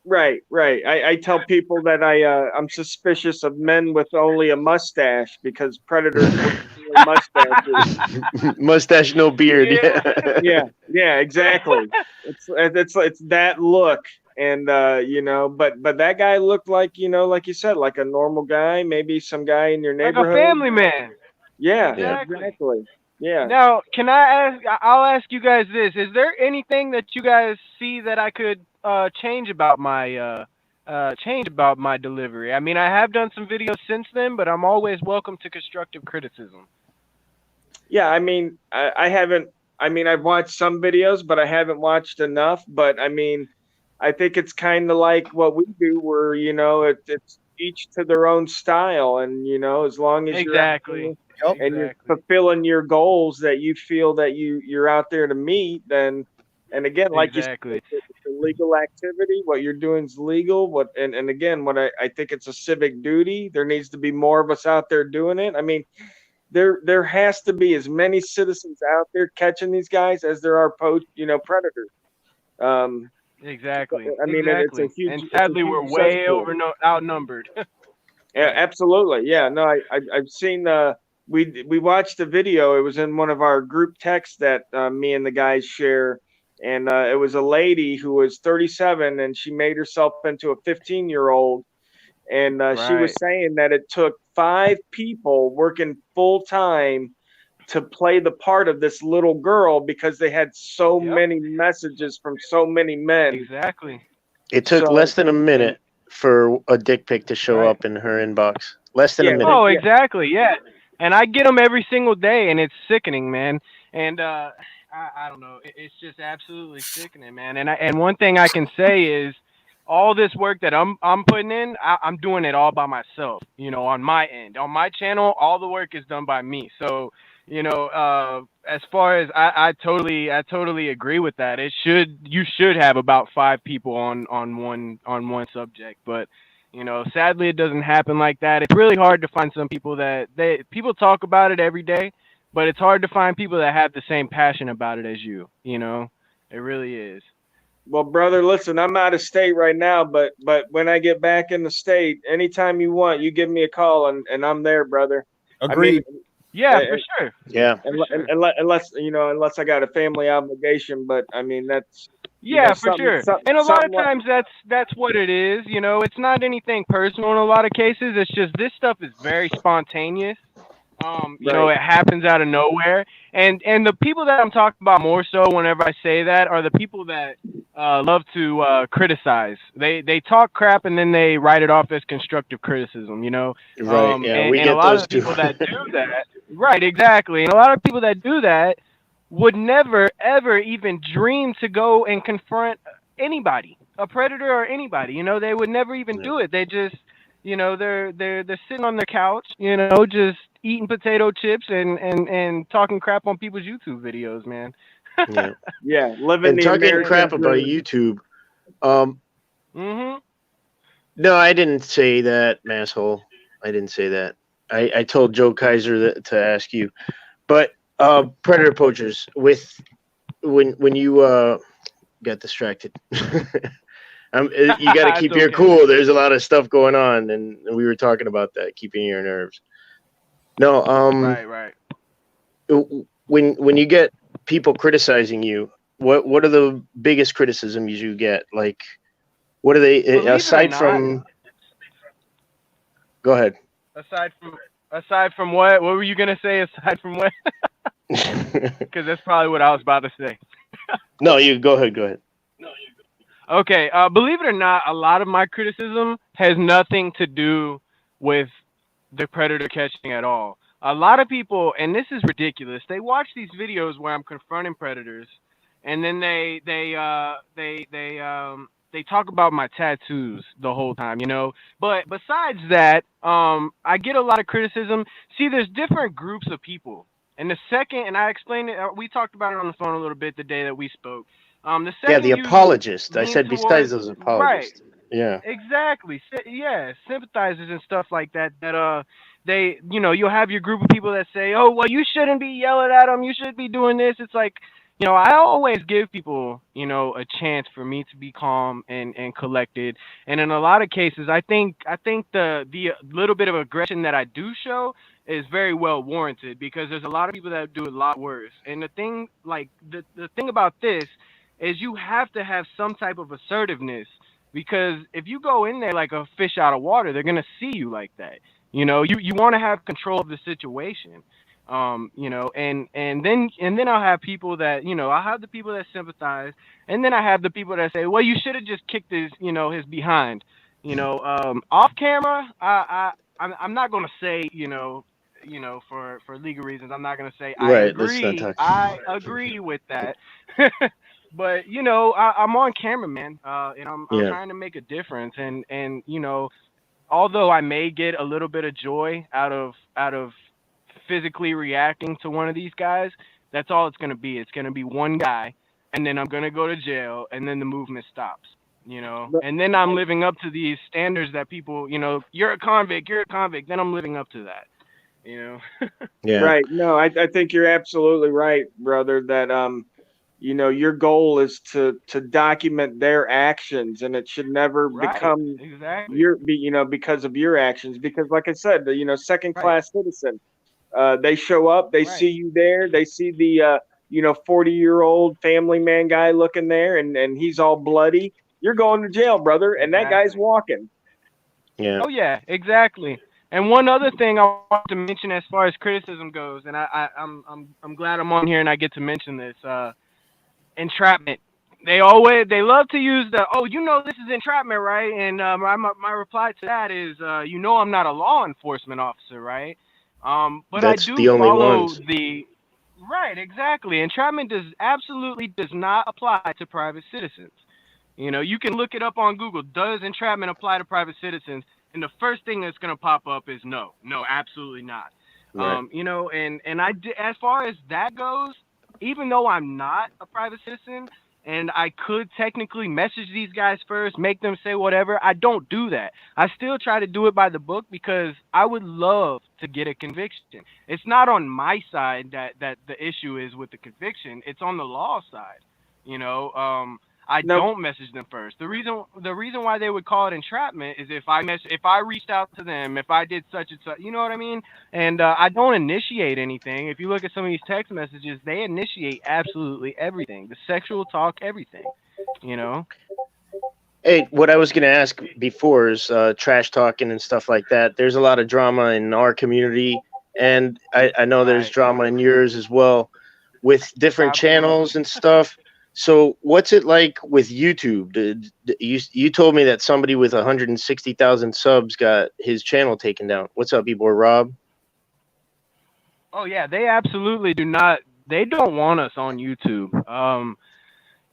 Right. I tell people that I'm suspicious of men with only a mustache because predators with mustaches. Mustache, no beard. Yeah, exactly. It's that look. And but that guy looked like, like you said, like a normal guy, maybe some guy in your neighborhood. Like a family man. Yeah, exactly. Yeah. Now, I'll ask you guys this. Is there anything that you guys see that I could change about my changed about my delivery. I mean, I have done some videos since then, but I'm always welcome to constructive criticism. Yeah, I mean, I haven't. I mean, I've watched some videos, but I haven't watched enough. But I mean, I think it's kind of like what we do, where it's each to their own style, and as long as you're out Exactly. there Yep. and you're Exactly. fulfilling your goals that you feel that you're out there to meet, then, and again, like you said, Exactly. it's a legal activity. What you're doing is legal. And again, what I think it's a civic duty. There needs to be more of us out there doing it. I mean, there has to be as many citizens out there catching these guys as there are predators. Um, Exactly. I mean, it's a Exactly. huge, And it's a sadly, we're huge way cesspool. outnumbered. Yeah, absolutely. Yeah, no, I've seen. We watched the video. It was in one of our group texts that me and the guys share, and it was a lady who was 37, and she made herself into a 15-year-old, and she was Right. saying that it took 5 people working full time to play the part of this little girl because they had so Yep. many messages from so many men. Exactly. It took So, less than a And minute for a dick pic to show right. up in her inbox. Less than a yeah, minute. Oh, yeah, exactly. Yeah. And I get them every single day, and it's sickening, man. And I don't know. It's just absolutely sickening, man. And one thing I can say is, all this work that I'm putting in, I'm doing it all by myself. On my end, on my channel, all the work is done by me. So, as far as I totally agree with that. You should have about 5 people on one subject, but sadly, it doesn't happen like that. It's really hard to find some people people talk about it every day, but it's hard to find people that have the same passion about it as you. It really is. well, brother, listen, I'm out of state right now, but when I get back in the state, anytime you want, you give me a call and I'm there, brother. I mean, Agreed. Yeah, for uh, sure, Yeah. for sure. unless I got a family obligation, but I mean that's Yeah, for something sure. something And a lot something of like times that's what it is. It's not anything personal in a lot of cases. It's just this stuff is very spontaneous. right. It happens out of nowhere. And the people that I'm talking about more so whenever I say that are the people that love to criticize. They talk crap and then they write it off as constructive criticism. Right. Yeah. And, We and a get lot of those the too. people that do that, right, exactly. And a lot of people that do that would never ever even dream to go and confront anybody, a predator or anybody. They would never even Yeah. do it. They just, they're sitting on their couch, just eating potato chips and talking crap on people's YouTube videos, man. Yeah. Yeah, living And the talking American crap about dream. YouTube. Um, Mhm. no, I didn't say that, masshole. I didn't say that. I told Joe Kaiser to ask you. But predator poachers with when you got distracted. You got to It's keep your okay. cool. There's a lot of stuff going on, and we were talking about that, keeping your nerves. No, Right, right. when you get people criticizing you, what are the biggest criticisms you get? Like, what are they Believe it or aside not, from? Go ahead. aside from what? What were you gonna say? Aside from what? Because that's probably what I was about to say. No, you go ahead. Go ahead. Okay, believe it or not, a lot of my criticism has nothing to do with the predator catching at all. A lot of people, and this is ridiculous, they watch these videos where I'm confronting predators, and then they talk about my tattoos the whole time. But besides that, I get a lot of criticism. See, there's different groups of people, and and I explained it. We talked about it on the phone a little bit the day that we spoke. The Yeah, the second you apologist. I lean said besides towards those right, apologists. Yeah. exactly, yeah, sympathizers and stuff like that. You'll have your group of people that say, "Oh, well, you shouldn't be yelling at them. You should be doing this." It's like, I always give people, a chance for me to be calm and collected. And in a lot of cases, I think the little bit of aggression that I do show is very well warranted because there's a lot of people that do a lot worse. And the thing about this is you have to have some type of assertiveness because if you go in there like a fish out of water, they're gonna see you like that. You want to have control of the situation. And then I'll have people that I have the people that sympathize, and then I have the people that say, well, you should have just kicked his behind. Off camera, I'm not gonna say, for legal reasons, I'm not gonna say I Right. Let's not agree. talk. I agree with that. But I'm on camera, man, and I'm Yeah. trying to make a difference. And although I may get a little bit of joy out of physically reacting to one of these guys, that's all it's gonna be. It's gonna be one guy, and then I'm gonna go to jail, and then the movement stops. But- And then I'm living up to these standards that people, you're a convict, you're a convict. Then I'm living up to that. You know. Yeah. Right. No, I think you're absolutely right, brother, that your goal is to document their actions, and it should never Right. become Exactly. because of your actions, because like I said, second Right. class citizen. They show up, they Right. see you there, they see the 40-year-old family man guy looking there, and he's all bloody. You're going to jail, brother, and that guy's Exactly. walking. Yeah. Oh yeah, exactly. And one other thing I want to mention as far as criticism goes, and I'm glad I'm on here and I get to mention this. Entrapment. They love to use this is entrapment, right? And my reply to that is, I'm not a law enforcement officer, right? But I That's do the only follow ones. the right, exactly. Entrapment does not apply to private citizens. You can look it up on Google. Does entrapment apply to private citizens? And the first thing that's going to pop up is no, absolutely not. Right. As far as that goes, even though I'm not a private citizen and I could technically message these guys first, make them say whatever, I don't do that. I still try to do it by the book because I would love to get a conviction. It's not on my side that the issue is with the conviction. It's on the law side. I Now, don't message them first. The reason why they would call it entrapment is if I reached out to them, if I did such and such, you know what I mean? And I don't initiate anything. If you look at some of these text messages, they initiate absolutely everything. The sexual talk, everything. You know? Hey, what I was going to ask before is trash talking and stuff like that. There's a lot of drama in our community, and I know there's Right. drama in yours as well with different Absolutely. channels and stuff. So what's it like with YouTube? You told me that somebody with 160,000 subs got his channel taken down. What's up, Ebor Rob? Oh yeah, they absolutely do not. They don't want us on YouTube.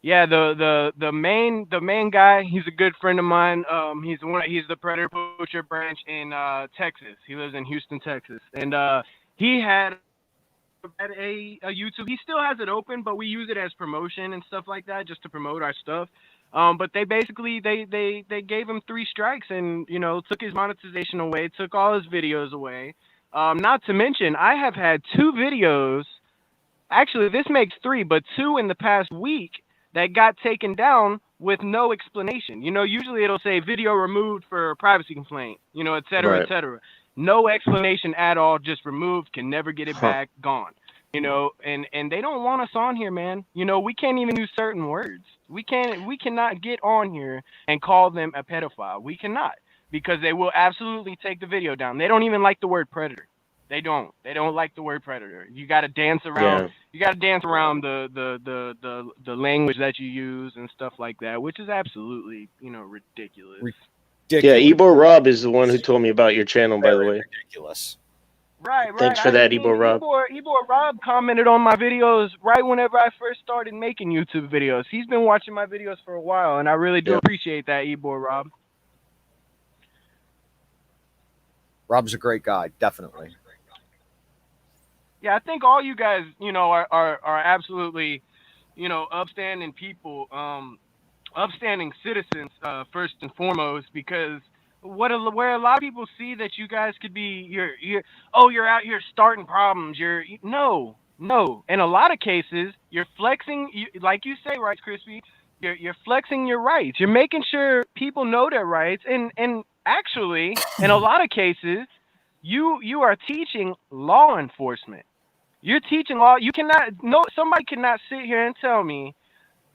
Yeah, the main guy. He's a good friend of mine. He's the Predator Poacher branch in Texas. He lives in Houston, Texas, and he had a YouTube. He still has it open, but we use it as promotion and stuff like that, just to promote our stuff. But they basically they gave him 3 strikes and took his monetization away, took all his videos away. Not to mention, I have had 2 videos. Actually, this makes 3, but 2 in the past week that got taken down with no explanation. Usually it'll say video removed for privacy complaint, et cetera, Right. et cetera. No explanation at all, just removed, can never get it back, gone. And they don't want us on here, man. We can't even use certain words. We cannot get on here and call them a pedophile. We cannot, because they will absolutely take the video down. They don't even like the word predator. They don't like the word predator. You got to dance around. Yeah. You got to dance around the language that you use and stuff like that, which is absolutely ridiculous. Yeah, Ebor Rob is the one who told me about your channel, by the way. Ridiculous. Right. Thanks for that, Ebor Rob. Ebor Rob commented on my videos right whenever I first started making YouTube videos. He's been watching my videos for a while, and I really do appreciate that, Ebor Rob. Rob's a great guy, definitely. Yeah, I think all you guys, are absolutely, upstanding people, upstanding citizens, first and foremost, because where a lot of people see that you guys could be, you're out here starting problems. No. In a lot of cases, you're flexing, like you say, right, Crispy? You're flexing your rights. You're making sure people know their rights, and actually, in a lot of cases, you are teaching law enforcement. You're teaching law. Somebody cannot sit here and tell me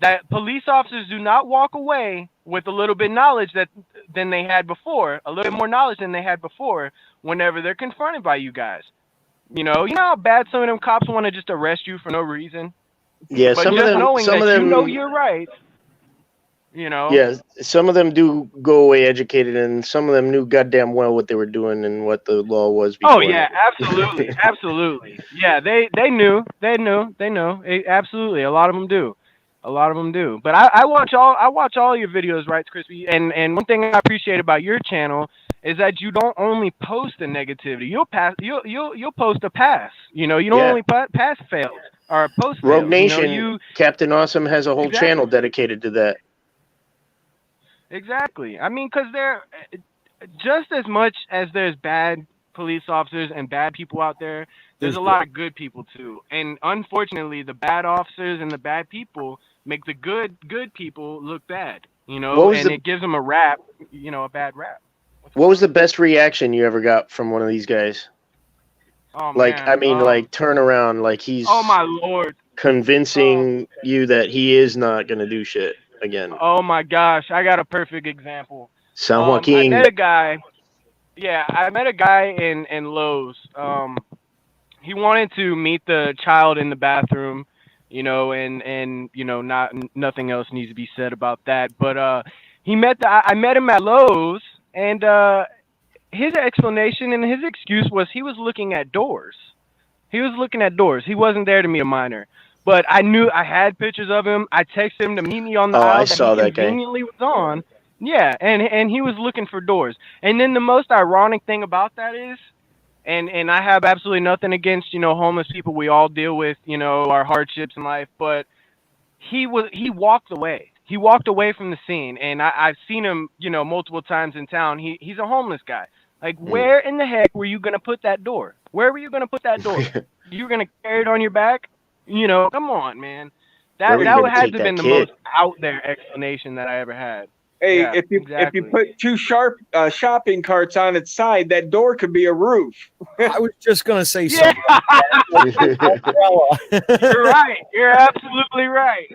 that police officers do not walk away with a little bit knowledge than they had before, a little bit more knowledge than they had before whenever they're confronted by you guys. You know how bad some of them cops want to just arrest you for no reason? Yeah, But some just of them, knowing some that of them, you know your rights. You know. Yeah, some of them do go away educated, and some of them knew goddamn well what they were doing and what the law was Oh before. yeah, absolutely, absolutely. Yeah, they knew, absolutely. A lot of them do, a lot of them do. But I watch all your videos, right, Crispy? And one thing I appreciate about your channel is that you don't only post the negativity. You'll post a pass. You know, you don't Yeah. only pass fails or post Rogue fails. You know, Nation, Captain Awesome has a whole exactly. channel dedicated to that. Exactly. I mean, because they're just as much as there's bad police officers and bad people out there, there's a lot of good people too. And unfortunately, the bad officers and the bad people make the good people look bad. You What know, was and the it gives them a rap. You know, a bad rap. What was the best reaction you ever got from one of these guys? Oh Like, I man. mean, like turn around, like he's Oh my lord. convincing you that he is not gonna do shit again. Oh my gosh. I got a perfect example. San I Joaquin. met a guy. Yeah, I met a guy in Lowe's. He wanted to meet the child in the bathroom, you know, and you know, nothing else needs to be said about that. But I met him at Lowe's, and his explanation and his excuse was he was looking at doors. He was looking at doors. He wasn't there to meet a minor. But I knew I had pictures of him. I texted him to meet me on the Oh, I aisle that he saw that guy. conveniently was on. Yeah, and he was looking for doors. And then the most ironic thing about that is, and I have absolutely nothing against, you know, homeless people. We all deal with, you know, our hardships in life, but he walked away. He walked away from the scene, and I've seen him, you know, multiple times in town. He's a homeless guy. Like, where in the heck were you gonna put that door? Where were you gonna put that door? You were gonna carry it on your back? You know, come on, man. Where That were you that gonna had take to have that been the most kid? out there explanation that I ever had. Hey, Yeah, if you exactly. put two shopping carts on its side, that door could be a roof. I was just gonna say Yeah, something. you're right. You're absolutely right.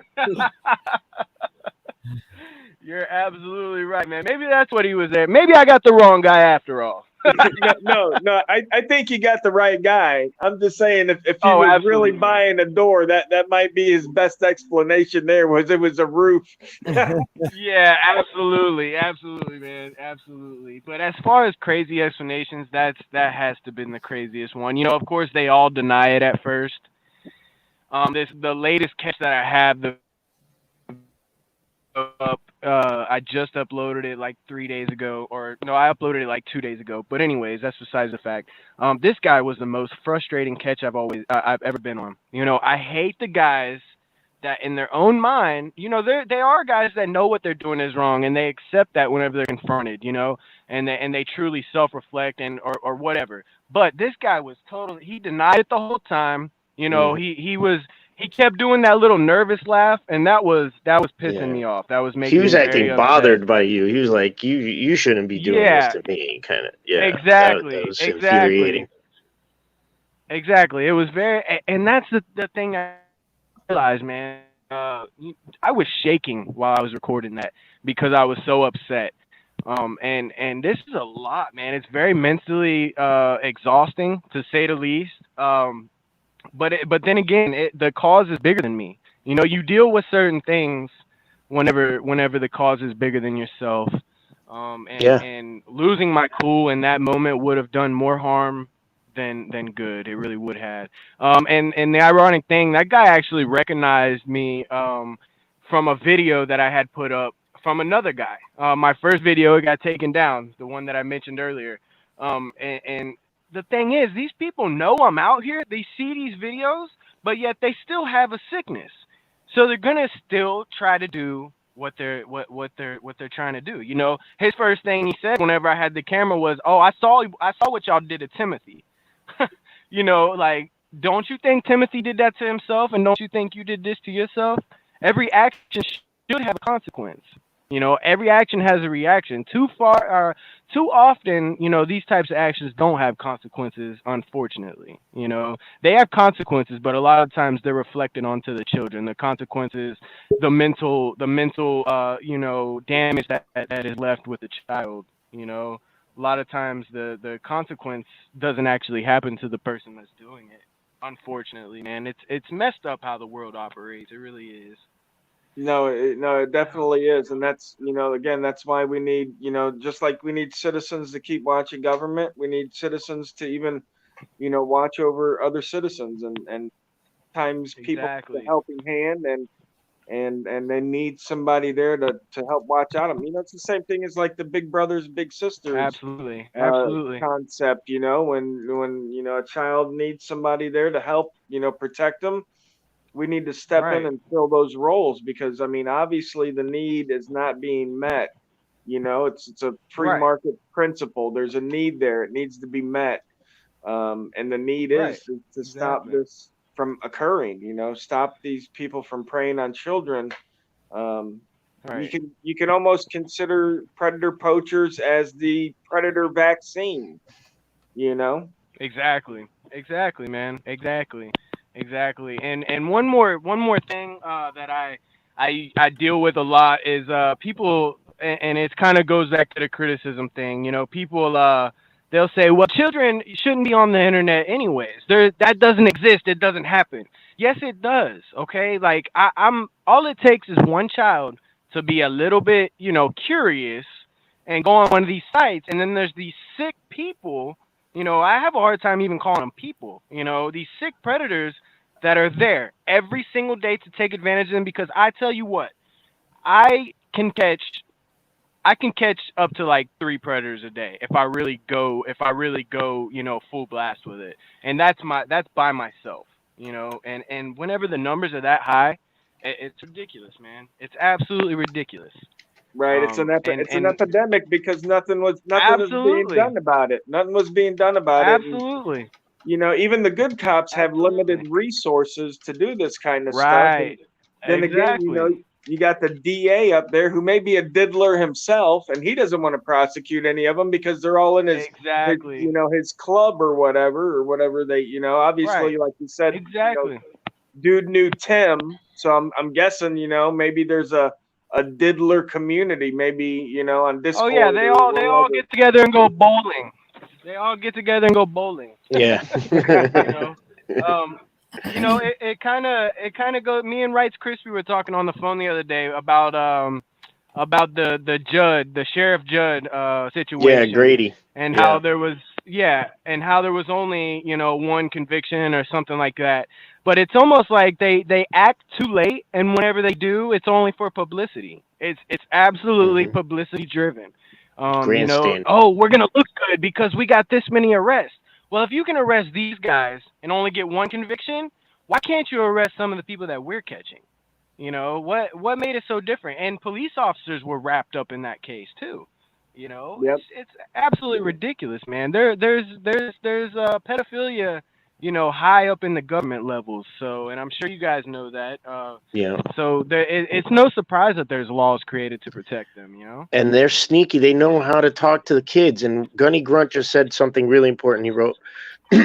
You're absolutely right, man. Maybe that's what he was there. Maybe I got the wrong guy after all. No. I think you got the right guy. I'm just saying, if he Oh, was absolutely. really buying a door, that might be his best explanation. There was it was a roof. Yeah, absolutely, man, absolutely. But as far as crazy explanations, that has to been the craziest one. You know, of course, they all deny it at first. The latest catch that I have up. I just uploaded it like 3 days ago, or no, I uploaded it like 2 days ago. But anyways, that's besides the fact. This guy was the most frustrating catch I've ever been on. You know, I hate the guys that in their own mind, you know, they are guys that know what they're doing is wrong, and they accept that whenever they're confronted, you know, and they truly self-reflect and or whatever. But this guy was totally, he denied it the whole time. You know, he kept doing that little nervous laugh, and that was pissing Yeah. me off. That was He making was me acting very upset. bothered by you. He was like, you shouldn't be doing this Yeah, to me, kind of. Yeah, exactly, that was infuriating. exactly. It was very, and that's the thing I realized, man. I was shaking while I was recording that because I was so upset. And this is a lot, man. It's very mentally exhausting to say the least. But then again, the cause is bigger than me. You know, you deal with certain things whenever the cause is bigger than yourself. Yeah. And losing my cool in that moment would have done more harm than good. It really would have. And the ironic thing, that guy actually recognized me from a video that I had put up from another guy. My first video, it got taken down, the one that I mentioned earlier. And the thing is, these people know I'm out here. They see these videos, but yet they still have a sickness. So they're gonna still try to do what they're trying to do. You know, his first thing he said whenever I had the camera was, "Oh, I saw what y'all did to Timothy." You know, like, don't you think Timothy did that to himself, and don't you think you did this to yourself? Every action should have a consequence. You know, every action has a reaction. Too often, you know, these types of actions don't have consequences, unfortunately. You know, they have consequences, but a lot of times they're reflected onto the children. The consequences, the mental, you know, damage that is left with the child. You know, a lot of times the consequence doesn't actually happen to the person that's doing it. Unfortunately, man, it's messed up how the world operates. It really is. No, it definitely is, and that's again, that's why we need just like we need citizens to keep watching government, we need citizens to even watch over other citizens, and times people need a Exactly. helping hand, and they need somebody there to help watch out them. It's the same thing as like the big brothers, big sisters Absolutely. Absolutely. concept. When a child needs somebody there to help protect them, we need to step in Right. and fill those roles, because I mean, obviously the need is not being met. It's a free Right. market principle. There's a need there. It needs to be met. And the need Right. is to stop Exactly. this from occurring. Stop these people from preying on children. Um, you Right. can almost consider predator poachers as the predator vaccine. You know. Exactly. Exactly, man. Exactly. Exactly. And one more thing that I deal with a lot is people, and it kind of goes back to the criticism thing. People they'll say, well, children shouldn't be on the internet anyways. That doesn't exist. It doesn't happen. Yes, it does. Okay, like I'm all it takes is one child to be a little bit curious and go on one of these sites, and then there's these sick people. I have a hard time even calling them people. These sick predators that are there every single day to take advantage of them, because I tell you what, I can catch I can catch up to like 3 predators a day if I really go, full blast with it. And that's by myself. And whenever the numbers are that high, it's ridiculous, man. It's absolutely ridiculous. Right, it's an And epidemic because nothing is being absolutely, done about it. Nothing was being done about it, and absolutely, even the good cops have limited absolutely. resources to do this kind of stuff. And Right. then again, Exactly. you got the DA up there who may be a diddler himself, and he doesn't want to prosecute any of them because they're all in his Exactly. his club or whatever they Right. obviously, like you said, Exactly. dude knew Tim, so I'm guessing maybe there's a diddler community, maybe on Oh yeah, Discord they or all they all wherever. get together and go bowling. They all get together and go bowling. Yeah. You know. Um, it kind of goes. Me and Rights Crispy were talking on the phone the other day about the Judd, the Sheriff Judd Yeah, situation, Grady. and Yeah. how there was only one conviction or something like that. But it's almost like they act too late, and whenever they do, it's only for publicity. It's absolutely Hmm. publicity driven. Grandstand. Oh, we're gonna look good because we got this many arrests. Well, if you can arrest these guys and only get one conviction, why can't you arrest some of the people that we're catching? What made it so different? And police officers were wrapped up in that case too. Yep. It's absolutely ridiculous, man. There's pedophilia, high up in the government levels. So, and I'm sure you guys know that. Yeah. So it's no surprise that there's laws created to protect them. And they're sneaky. They know how to talk to the kids. And Gunny Grunt just said something really important. He wrote,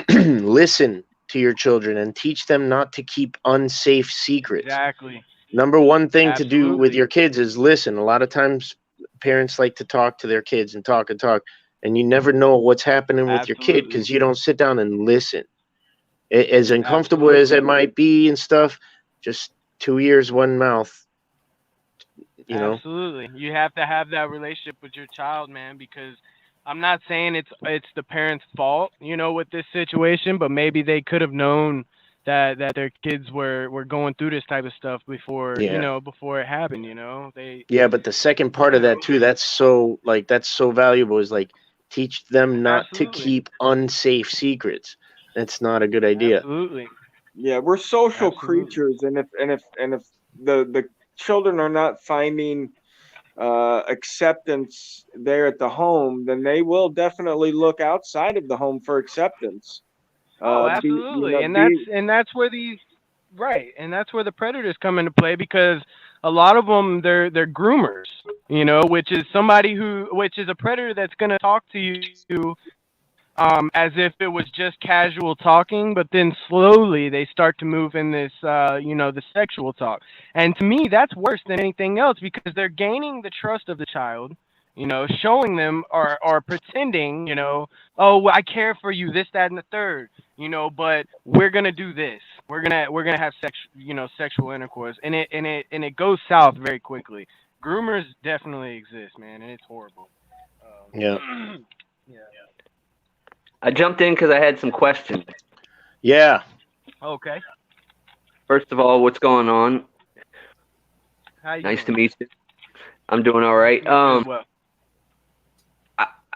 listen to your children and teach them not to keep unsafe secrets. Exactly. Number one thing to do with Absolutely. your kids is listen. A lot of times parents like to talk to their kids and talk, and you never know what's happening with your kid Absolutely. because you don't sit down and listen. As uncomfortable as Absolutely. it might be and stuff, just 2 ears, one mouth, Absolutely. You have to have that relationship with your child, man, because I'm not saying it's the parents' fault, with this situation, but maybe they could have known that their kids were going through this type of stuff before, Yeah. before it happened, They Yeah, but the second part you of that know, too, that's so valuable is like teach them not to absolutely. keep unsafe secrets. That's not a good idea. Absolutely. Yeah, we're social Absolutely. creatures, and if the children are not finding acceptance there at the home, then they will definitely look outside of the home for acceptance. Oh, Be absolutely. And that's be and that's where these right, and that's where the predators come into play, because a lot of them they're groomers, which is which is a predator that's going to talk to you as if it was just casual talking, but then slowly they start to move in this the sexual talk. And to me that's worse than anything else, because they're gaining the trust of the child, showing them or pretending, oh, well, I care for you, this, that, and the third, but we're gonna do this. we're gonna have sexual intercourse, and it goes south very quickly. Groomers definitely exist, man, and it's horrible. Yeah. Yeah. I jumped in because I had some questions. Yeah. Okay. First of all, what's going on? How you Nice to doing? meet you. I'm doing all right. As well.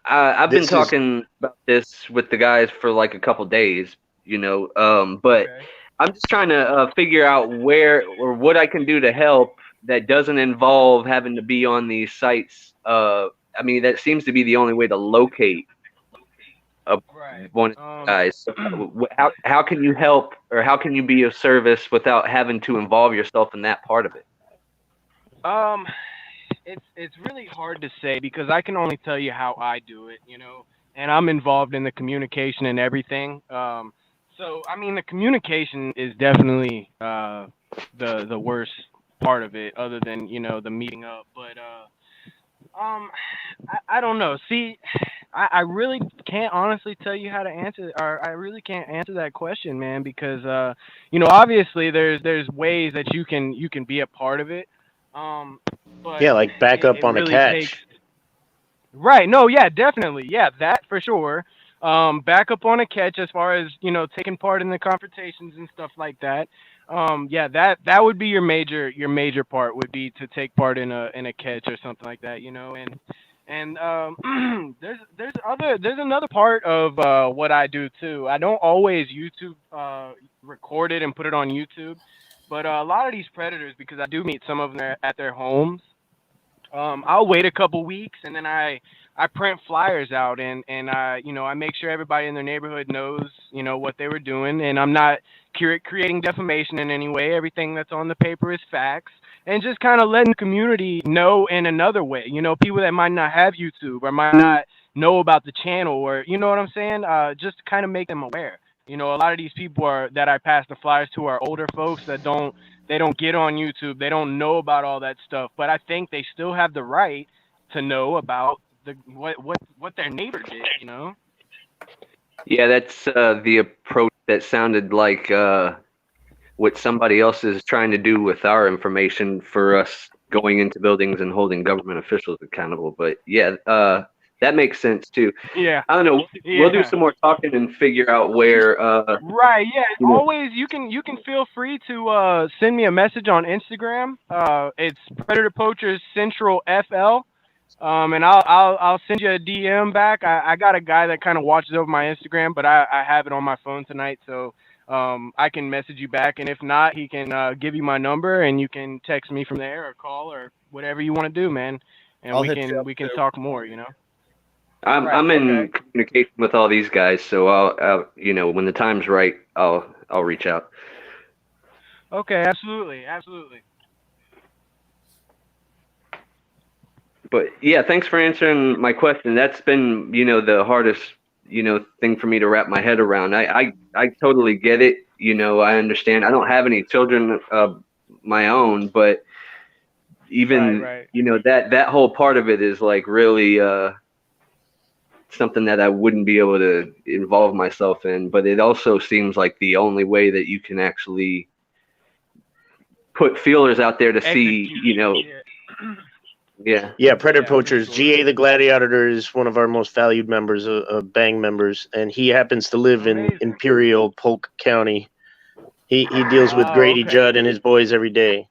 I've been This is- talking about this with the guys for like a couple days, but Okay. I'm just trying to figure out where or what I can do to help that doesn't involve having to be on these sites. I mean, that seems to be the only way to locate Right. one of these guys. So how can you help, or how can you be of service without having to involve yourself in that part of it? It's really hard to say because I can only tell you how I do it, and I'm involved in the communication and everything. So I mean, the communication is definitely the worst part of it, other than the meeting up. But I don't know. See, I really can't honestly tell you how to answer, or I really can't answer that question, man, because obviously there's ways that you can be a part of it. But Yeah, like back up it on really the catch. takes- Right. No, yeah, definitely. Yeah, that for sure. Back up on a catch as far as, taking part in the confrontations and stuff like that. Yeah, that would be your major part would be to take part in a catch or something like that, and there's another part of what I do too. I don't always YouTube record it and put it on YouTube, but a lot of these predators, because I do meet some of them at their homes. I'll wait a couple weeks and then I print flyers out and I make sure everybody in their neighborhood knows what they were doing, and I'm not creating defamation in any way. Everything that's on the paper is facts, and just kind of letting the community know in another way. People that might not have YouTube or might not know about the channel, or you know what I'm saying. Just kind of make them aware. A lot of these people that I pass the flyers to are older folks that don't get on YouTube. They don't know about all that stuff, but I think they still have the right to know about what their neighbor did. Yeah, that's the approach that sounded like what somebody else is trying to do with our information for us going into buildings and holding government officials accountable. But yeah, that makes sense too. Yeah. I don't know. We'll do some more talking and figure out where. Right. Yeah. Always, you can feel free to send me a message on Instagram. It's Predator Poachers Central FL. And I'll send you a DM back. I got a guy that kind of watches over my Instagram, but I have it on my phone tonight, so I can message you back. And if not, he can give you my number, and you can text me from there or call or whatever you want to do, man. And we can talk more. I'm in communication with all these guys, so I'll when the time's right, I'll reach out. Okay, absolutely. But yeah, thanks for answering my question. That's been, the hardest, thing for me to wrap my head around. I totally get it. I understand. I don't have any children of my own, but even, right. That whole part of it is like really something that I wouldn't be able to involve myself in. But it also seems like the only way that you can actually put feelers out there to see, Yeah, Predator Poachers. GA the Gladiator is one of our most valued members, Bang members, and he happens to live in Imperial, Polk County. He deals with Grady Judd and his boys every day.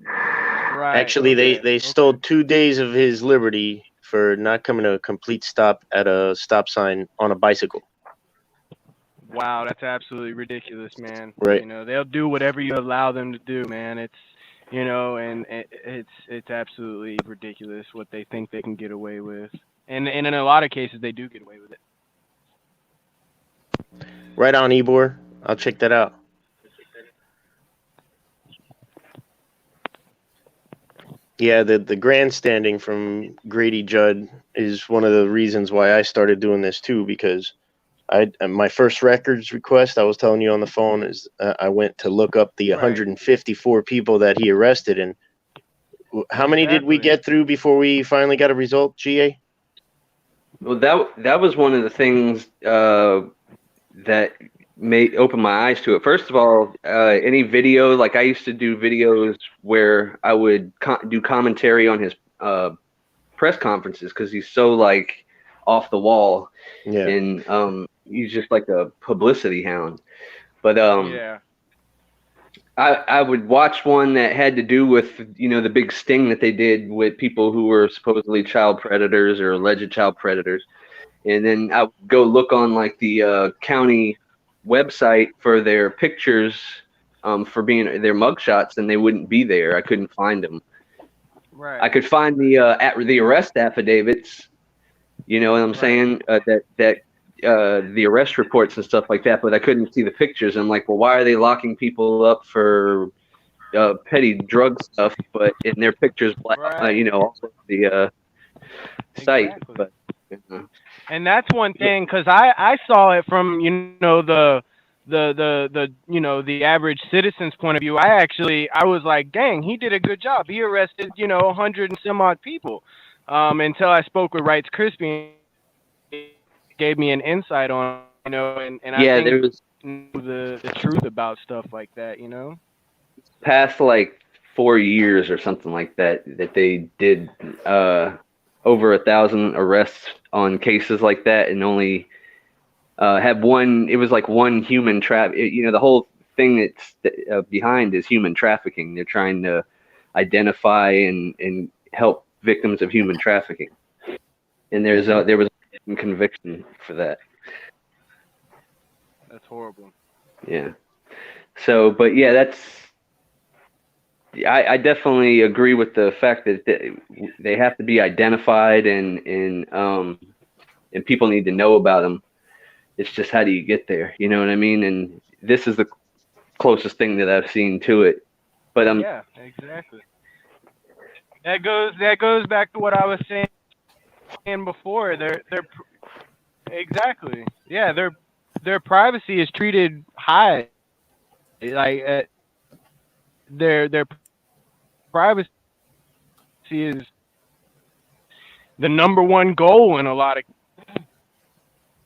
Right. Actually, they stole 2 days of his liberty for not coming to a complete stop at a stop sign on a bicycle. Wow, that's absolutely ridiculous, man. Right. They'll do whatever you allow them to do, man. It's and it's absolutely ridiculous what they think they can get away with, and in a lot of cases they do get away with it. Right on, Ebor. I'll check that out. Yeah, the grandstanding from Grady Judd is one of the reasons why I started doing this too, because my first records request, I was telling you on the phone, is I went to look up the 154 people that he arrested, and how many did we get through before we finally got a result, GA? Well, that was one of the things that may open my eyes to it. First of all, any video, like I used to do videos where I would do commentary on his press conferences because he's so like off the wall, Yeah. and he's just like a publicity hound. But Yeah. I would watch one that had to do with, the big sting that they did with people who were supposedly child predators or alleged child predators. And then I would go look on like the county website for their pictures for being their mugshots, and they wouldn't be there. I couldn't find them. Right. I could find the arrest affidavits, you know what I'm saying? That the arrest reports and stuff like that, but I couldn't see the pictures. I'm like, well, why are they locking people up for petty drug stuff, but in their pictures, Right. all of the site? Exactly. But And that's one thing, because I saw it from the average citizen's point of view. I was like, dang, he did a good job. He arrested 100 and some odd people. Until I spoke with Rights Crispy, gave me an insight on and I think there was the truth about stuff like that. past like 4 years or something like that they did over 1,000 arrests on cases like that, and only have one. It was like one human trap. The whole thing that's behind is human trafficking. They're trying to identify and help victims of human trafficking, and there was a conviction for that. That's horrible. Yeah. So, but yeah, I definitely agree with the fact that they have to be identified, and people need to know about them. It's just, how do you get there? You know what I mean? And this is the closest thing that I've seen to it. But yeah, exactly. That goes back to what I was saying before. They're exactly. Yeah, their privacy is treated high. Like their privacy is the number one goal in a lot of.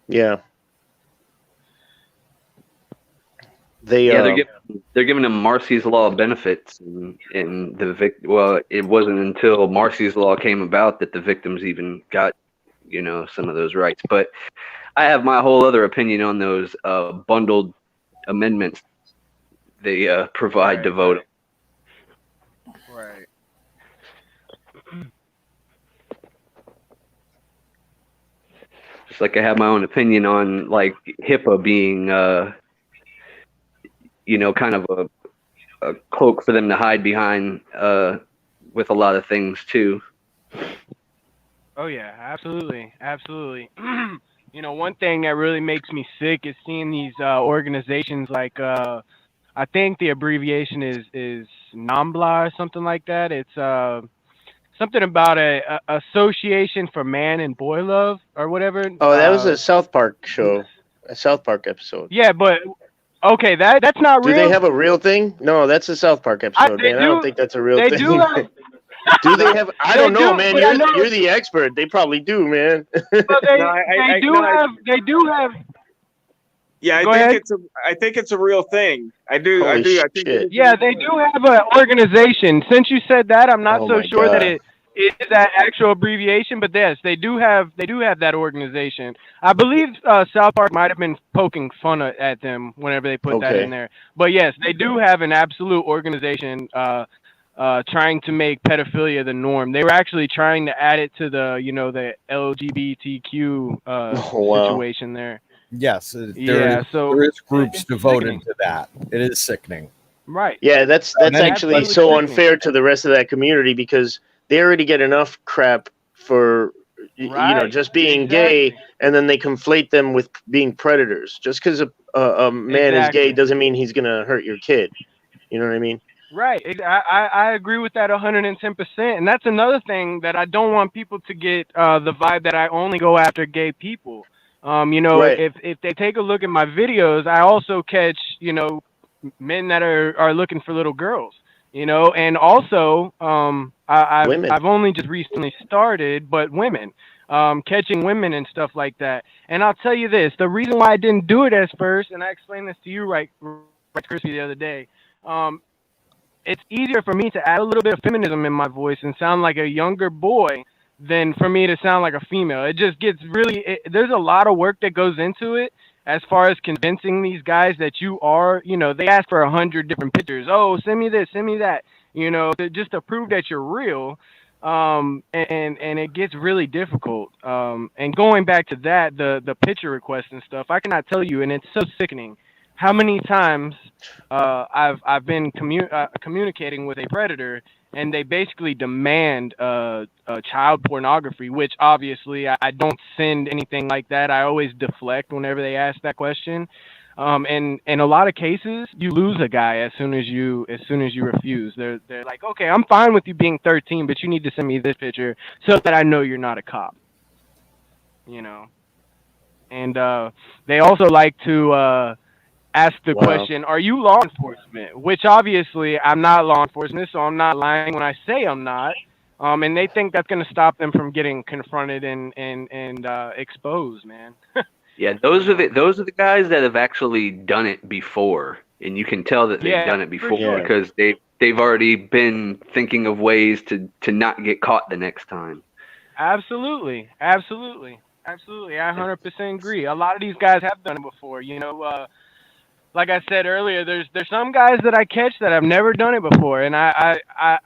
Yeah. They're giving them Marcy's Law benefits, and well, it wasn't until Marcy's Law came about that the victims even got, some of those rights. But I have my whole other opinion on those bundled amendments they provide to vote. Right. Just like I have my own opinion on like HIPAA being, kind of a cloak for them to hide behind with a lot of things too. Oh yeah, absolutely. One thing that really makes me sick is seeing these organizations like I think the abbreviation is NAMBLA or something like that. It's something about a Association for Man and Boy Love or whatever. Oh, that was a South Park show, a South Park episode. Yeah, but okay, that's not real. Do they have a real thing? No, that's a South Park episode, man. I don't think that's a real thing. They do have. Do they have? I don't know, man. But You're the expert. They probably do, man. But they do have. Yeah, I think it's a real thing. I do. Holy I think shit. Yeah, they do have an organization. Since you said that, I'm not so sure that it is that actual abbreviation, but yes, they do have that organization. I believe South Park might have been poking fun at them whenever they put that in there. But yes, they do have an absolute organization trying to make pedophilia the norm. They were actually trying to add it to the the LGBTQ situation there. Yes, so there is groups devoted to that. It is sickening. Right. Yeah, that's actually so unfair to the rest of that community, because they already get enough crap for just being gay, and then they conflate them with being predators. Just because a man is gay doesn't mean he's gonna hurt your kid. You know what I mean? Right. I agree with that 110%. And that's another thing that I don't want people to get the vibe that I only go after gay people. If they take a look at my videos, I also catch, men that are looking for little girls, and also I've only just recently started, but women. catching women and stuff like that. And I'll tell you this: the reason why I didn't do it at first, and I explained this to you right, Crispy, the other day. Um, it's easier for me to add a little bit of feminism in my voice and sound like a younger boy than for me to sound like a female. It just gets really, there's a lot of work that goes into it as far as convincing these guys that you are, they ask for 100 different pictures. Oh, send me this, send me that, just to prove that you're real. And it gets really difficult. And going back to that, the picture requests and stuff, I cannot tell you, and it's so sickening how many times I've been communicating with a predator, and they basically demand child pornography, which obviously I don't send anything like that. I always deflect whenever they ask that question. And in a lot of cases, you lose a guy as soon as you refuse. They're like, okay, I'm fine with you being 13, but you need to send me this picture so that I know you're not a cop. And they also like to ask the question, are you law enforcement? Which obviously I'm not law enforcement, so I'm not lying when I say I'm not. And they think that's going to stop them from getting confronted and exposed, man. Yeah, those are the guys that have actually done it before, and you can tell that they've done it before because they've already been thinking of ways to not get caught the next time. Absolutely. I 100% agree. A lot of these guys have done it before. Like I said earlier, there's some guys that I catch that have never done it before, and I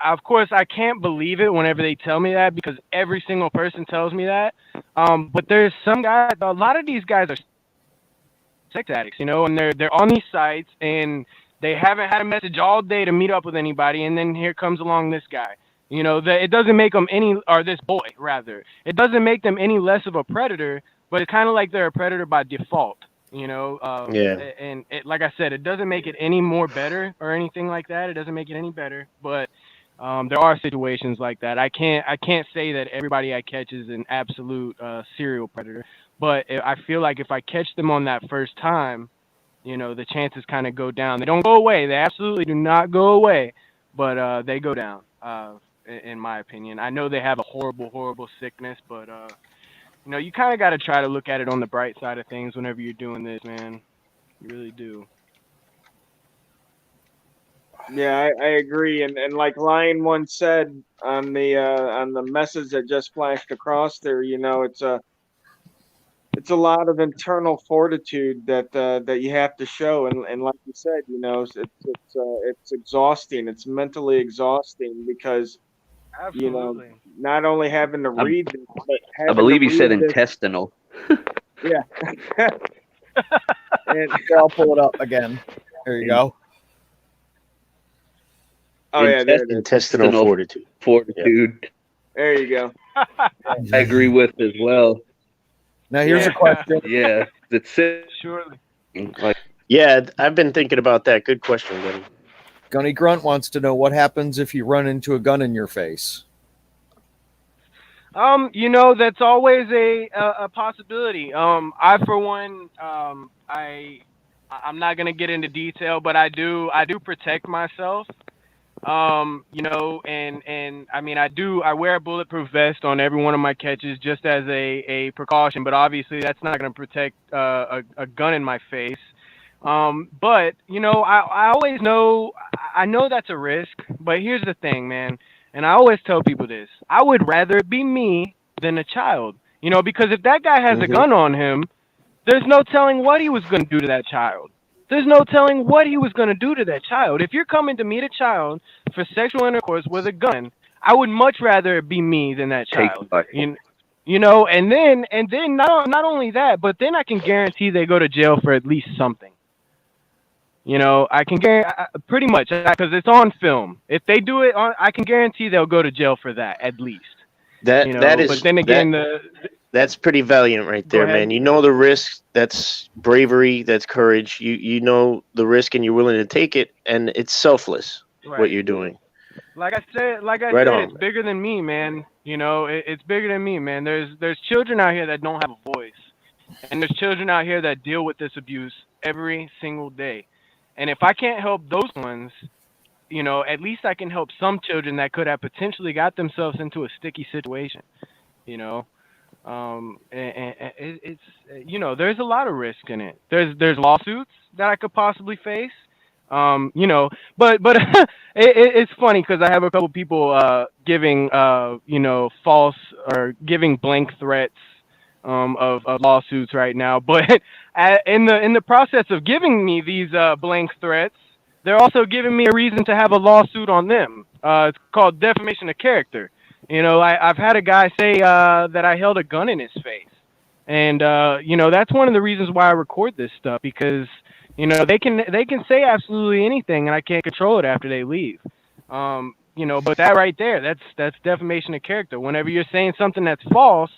of course I can't believe it whenever they tell me that because every single person tells me that. But there's some guys. A lot of these guys are sex addicts, and they're on these sites and they haven't had a message all day to meet up with anybody, and then here comes along this guy. It doesn't make them or this boy rather. It doesn't make them any less of a predator, but it's kind of like they're a predator by default. And like I said, it doesn't make it any more better or anything like that. It doesn't make it any better, but there are situations like that. I can't say that everybody I catch is an absolute serial predator, but I feel like if I catch them on that first time, the chances kind of go down. They don't go away. They absolutely do not go away, but they go down, in my opinion. I know they have a horrible, horrible sickness, but you kind of got to try to look at it on the bright side of things whenever you're doing this, man. You really do. Yeah, I agree. And like Ryan once said on the message that just flashed across there, it's a lot of internal fortitude that you have to show, and like you said, it's exhausting. It's mentally exhausting because Absolutely. not only having to read this, but having I believe to he said read this- intestinal. Yeah. And Here, I'll pull it up again. There you go. oh yeah, there it is. Intestinal fortitude. Fortitude. There you go. I agree with as well. Now here's a question. Yeah, that's it. Surely. Like, Yeah, I've been thinking about that. Good question, Gunny. Gunny Grunt wants to know what happens if you run into a gun in your face. That's always a possibility. I for one, I'm not gonna get into detail, but I do protect myself. And I mean I wear a bulletproof vest on every one of my catches just as a precaution, but obviously that's not gonna protect a gun in my face. But I always know I know that's a risk, but here's the thing, man. And I always tell people this: I would rather it be me than a child. Because if that guy has a gun on him, there's no telling what he was going to do to that child. There's no telling what he was going to do to that child. If you're coming to meet a child for sexual intercourse with a gun, I would much rather it be me than that child. And then not only that, but then I can guarantee they go to jail for at least something. I can guarantee pretty much because it's on film. If they do it I can guarantee they'll go to jail for that at least. That is. But then again, that's pretty valiant right there, man. You know the risk. That's bravery. That's courage. You know the risk, and you're willing to take it, and it's selfless what you're doing. Like I said, on. it's bigger than me, man. It's bigger than me, man. There's children out here that don't have a voice, and there's children out here that deal with this abuse every single day. And if I can't help those ones, at least I can help some children that could have potentially got themselves into a sticky situation. And it's there's a lot of risk in it. There's lawsuits that I could possibly face. But it's funny because I have a couple people giving false or giving blank threats of lawsuits right now. But in the process of giving me these blank threats, they're also giving me a reason to have a lawsuit on them. It's called defamation of character. I've had a guy say that I held a gun in his face, and that's one of the reasons why I record this stuff, because they can say absolutely anything, and I can't control it after they leave. But that right there, that's defamation of character. Whenever you're saying something that's false,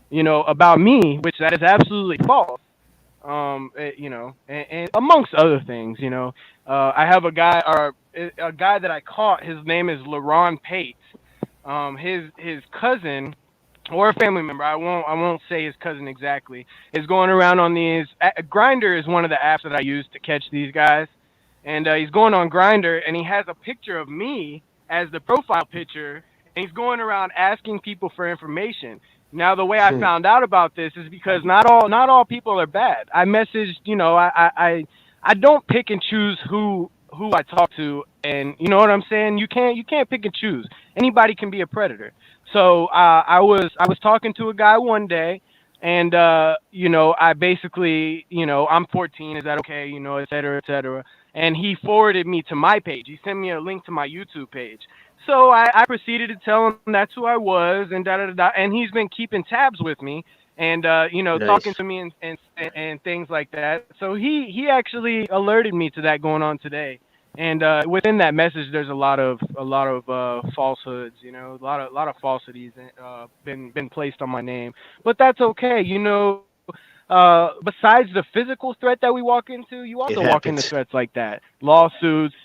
about me, which that is absolutely false. And amongst other things, I have a guy that I caught. His name is LaRon Pate. His cousin or a family member, I won't say his cousin exactly, is going around on these. Grinder is one of the apps that I use to catch these guys, and he's going on Grinder, and he has a picture of me as the profile picture, and he's going around asking people for information. Now, the way I found out about this is because not all people are bad. I messaged, I don't pick and choose who I talk to, and you know what I'm saying. You can't pick and choose. Anybody can be a predator. So I was talking to a guy one day, and I basically, I'm 14. Is that okay? Et cetera, et cetera. And he forwarded me to my page. He sent me a link to my YouTube page. So I proceeded to tell him that's who I was, and da da da. Da. And he's been keeping tabs with me, and Nice. talking to me and things like that. So he actually alerted me to that going on today. And within that message, there's a lot of falsehoods, a lot of falsities been placed on my name. But that's okay, besides the physical threat that we walk into, you It also walk into happens. threats like that, lawsuits,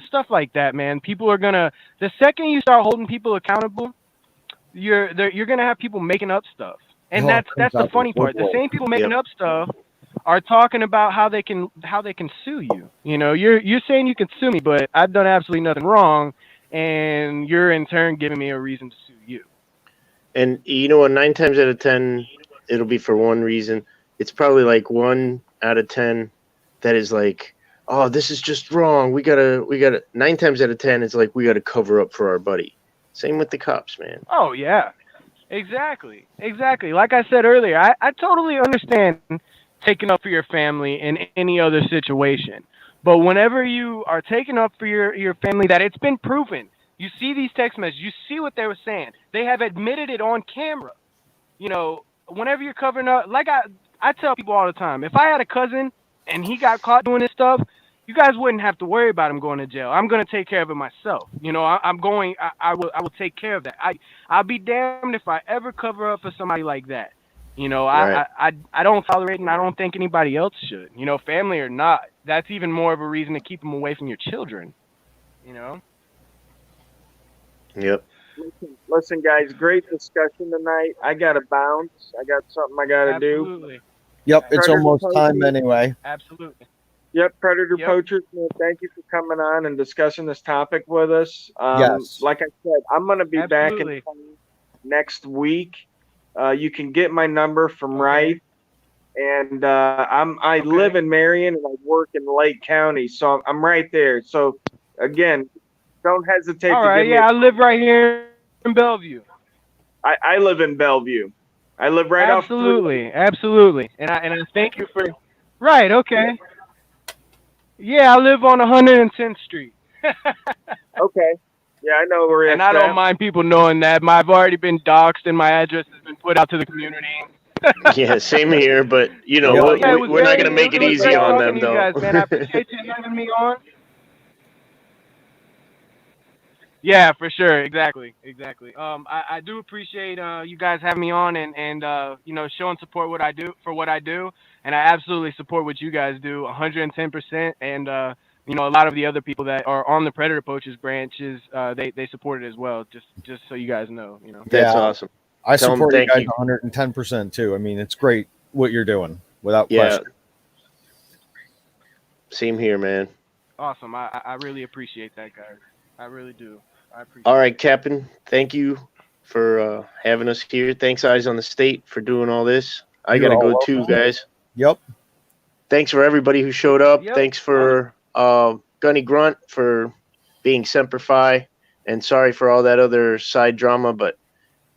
stuff like that, man. People are gonna, the second you start holding people accountable, you're gonna have people making up stuff, and It all that's comes the out the funny part. The woodwork. same people making Yep. up stuff are talking about how they can sue you. You're saying you can sue me, but I've done absolutely nothing wrong, and you're in turn giving me a reason to sue you. And you know what? 9 times out of 10, it'll be for one reason. It's probably like 1 out of 10 that is like, oh, this is just wrong. We gotta. 9 times out of 10, it's like we gotta cover up for our buddy. Same with the cops, man. Oh yeah, exactly. Like I said earlier, I totally understand taking up for your family in any other situation. But whenever you are taking up for your family, that it's been proven, you see these text messages, you see what they were saying. They have admitted it on camera. Whenever you're covering up, like I tell people all the time, if I had a cousin and he got caught doing this stuff, you guys wouldn't have to worry about him going to jail. I'm gonna take care of it myself. I will take care of that. I'll be damned if I ever cover up for somebody like that. Right. I don't tolerate it, and I don't think anybody else should. Family or not, that's even more of a reason to keep them away from your children. Yep. Listen, guys, great discussion tonight. I got to bounce. I got something I got to do. Absolutely. Yep, it's Predator almost time poachers. anyway. Absolutely. Yep, Predator Yep. Poachers, man, thank you for coming on and discussing this topic with us. Yes. Like I said, I'm going to be back Absolutely. in town next week. You can get my number from Okay. Wright. And I Okay. live in Marion and I work in Lake County, so I'm right there. So again, don't hesitate All to right. give me. Yeah, I live right here in Bellevue. I live in Bellevue. I live right off. Absolutely. And I thank you for. Right. Okay. Yeah, I live on 110th Street. Okay. Yeah, I know where And it's I don't at. mind people knowing that. I've already been doxxed, and my address has been put out to the community. Yeah, same here. But Yeah, Yeah, we're not gonna make it was easy great on talking them, to you though. guys, man. I appreciate you having me on. Yeah, for sure. Exactly. I do appreciate you guys having me on and showing support what I do, and I absolutely support what you guys do 110%. And a lot of the other people that are on the Predator Poachers branches, they support it as well. Just so you guys know. That's Yeah. awesome. I Tell 'em support you thank guys you. 110% too. I mean, it's great what you're doing, without Yeah. question. Same here, man. Awesome. I really appreciate that, guys. I really do. I appreciate All it. right, Captain. Thank you. for having us here. Thanks, Eyes on the State, for doing all this. I You're gotta all go too, welcome. guys. Yep. Thanks for everybody who showed up. Yep. Thanks for Gunny Grunt for being Semper Fi, and sorry for all that other side drama, but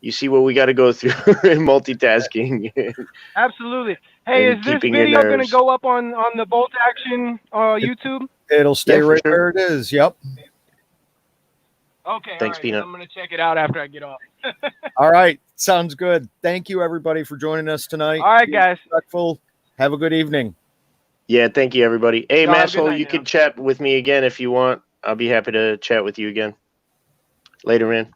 you see what we got to go through in multitasking. Absolutely. Hey, And is this keeping your video going to nerves. go up on the Bolt Action YouTube? It'll stay Yeah, for right sure. where it is. Yep. Okay. Thanks, all right. Peanut. I'm going to check it out after I get off. All right. Sounds good. Thank you, everybody, for joining us tonight. All right, Be guys. respectful. Have a good evening. Yeah, thank you, everybody. Hey, Y'all have a good Masshole, night you now. can chat with me again if you want. I'll be happy to chat with you again. Later, man.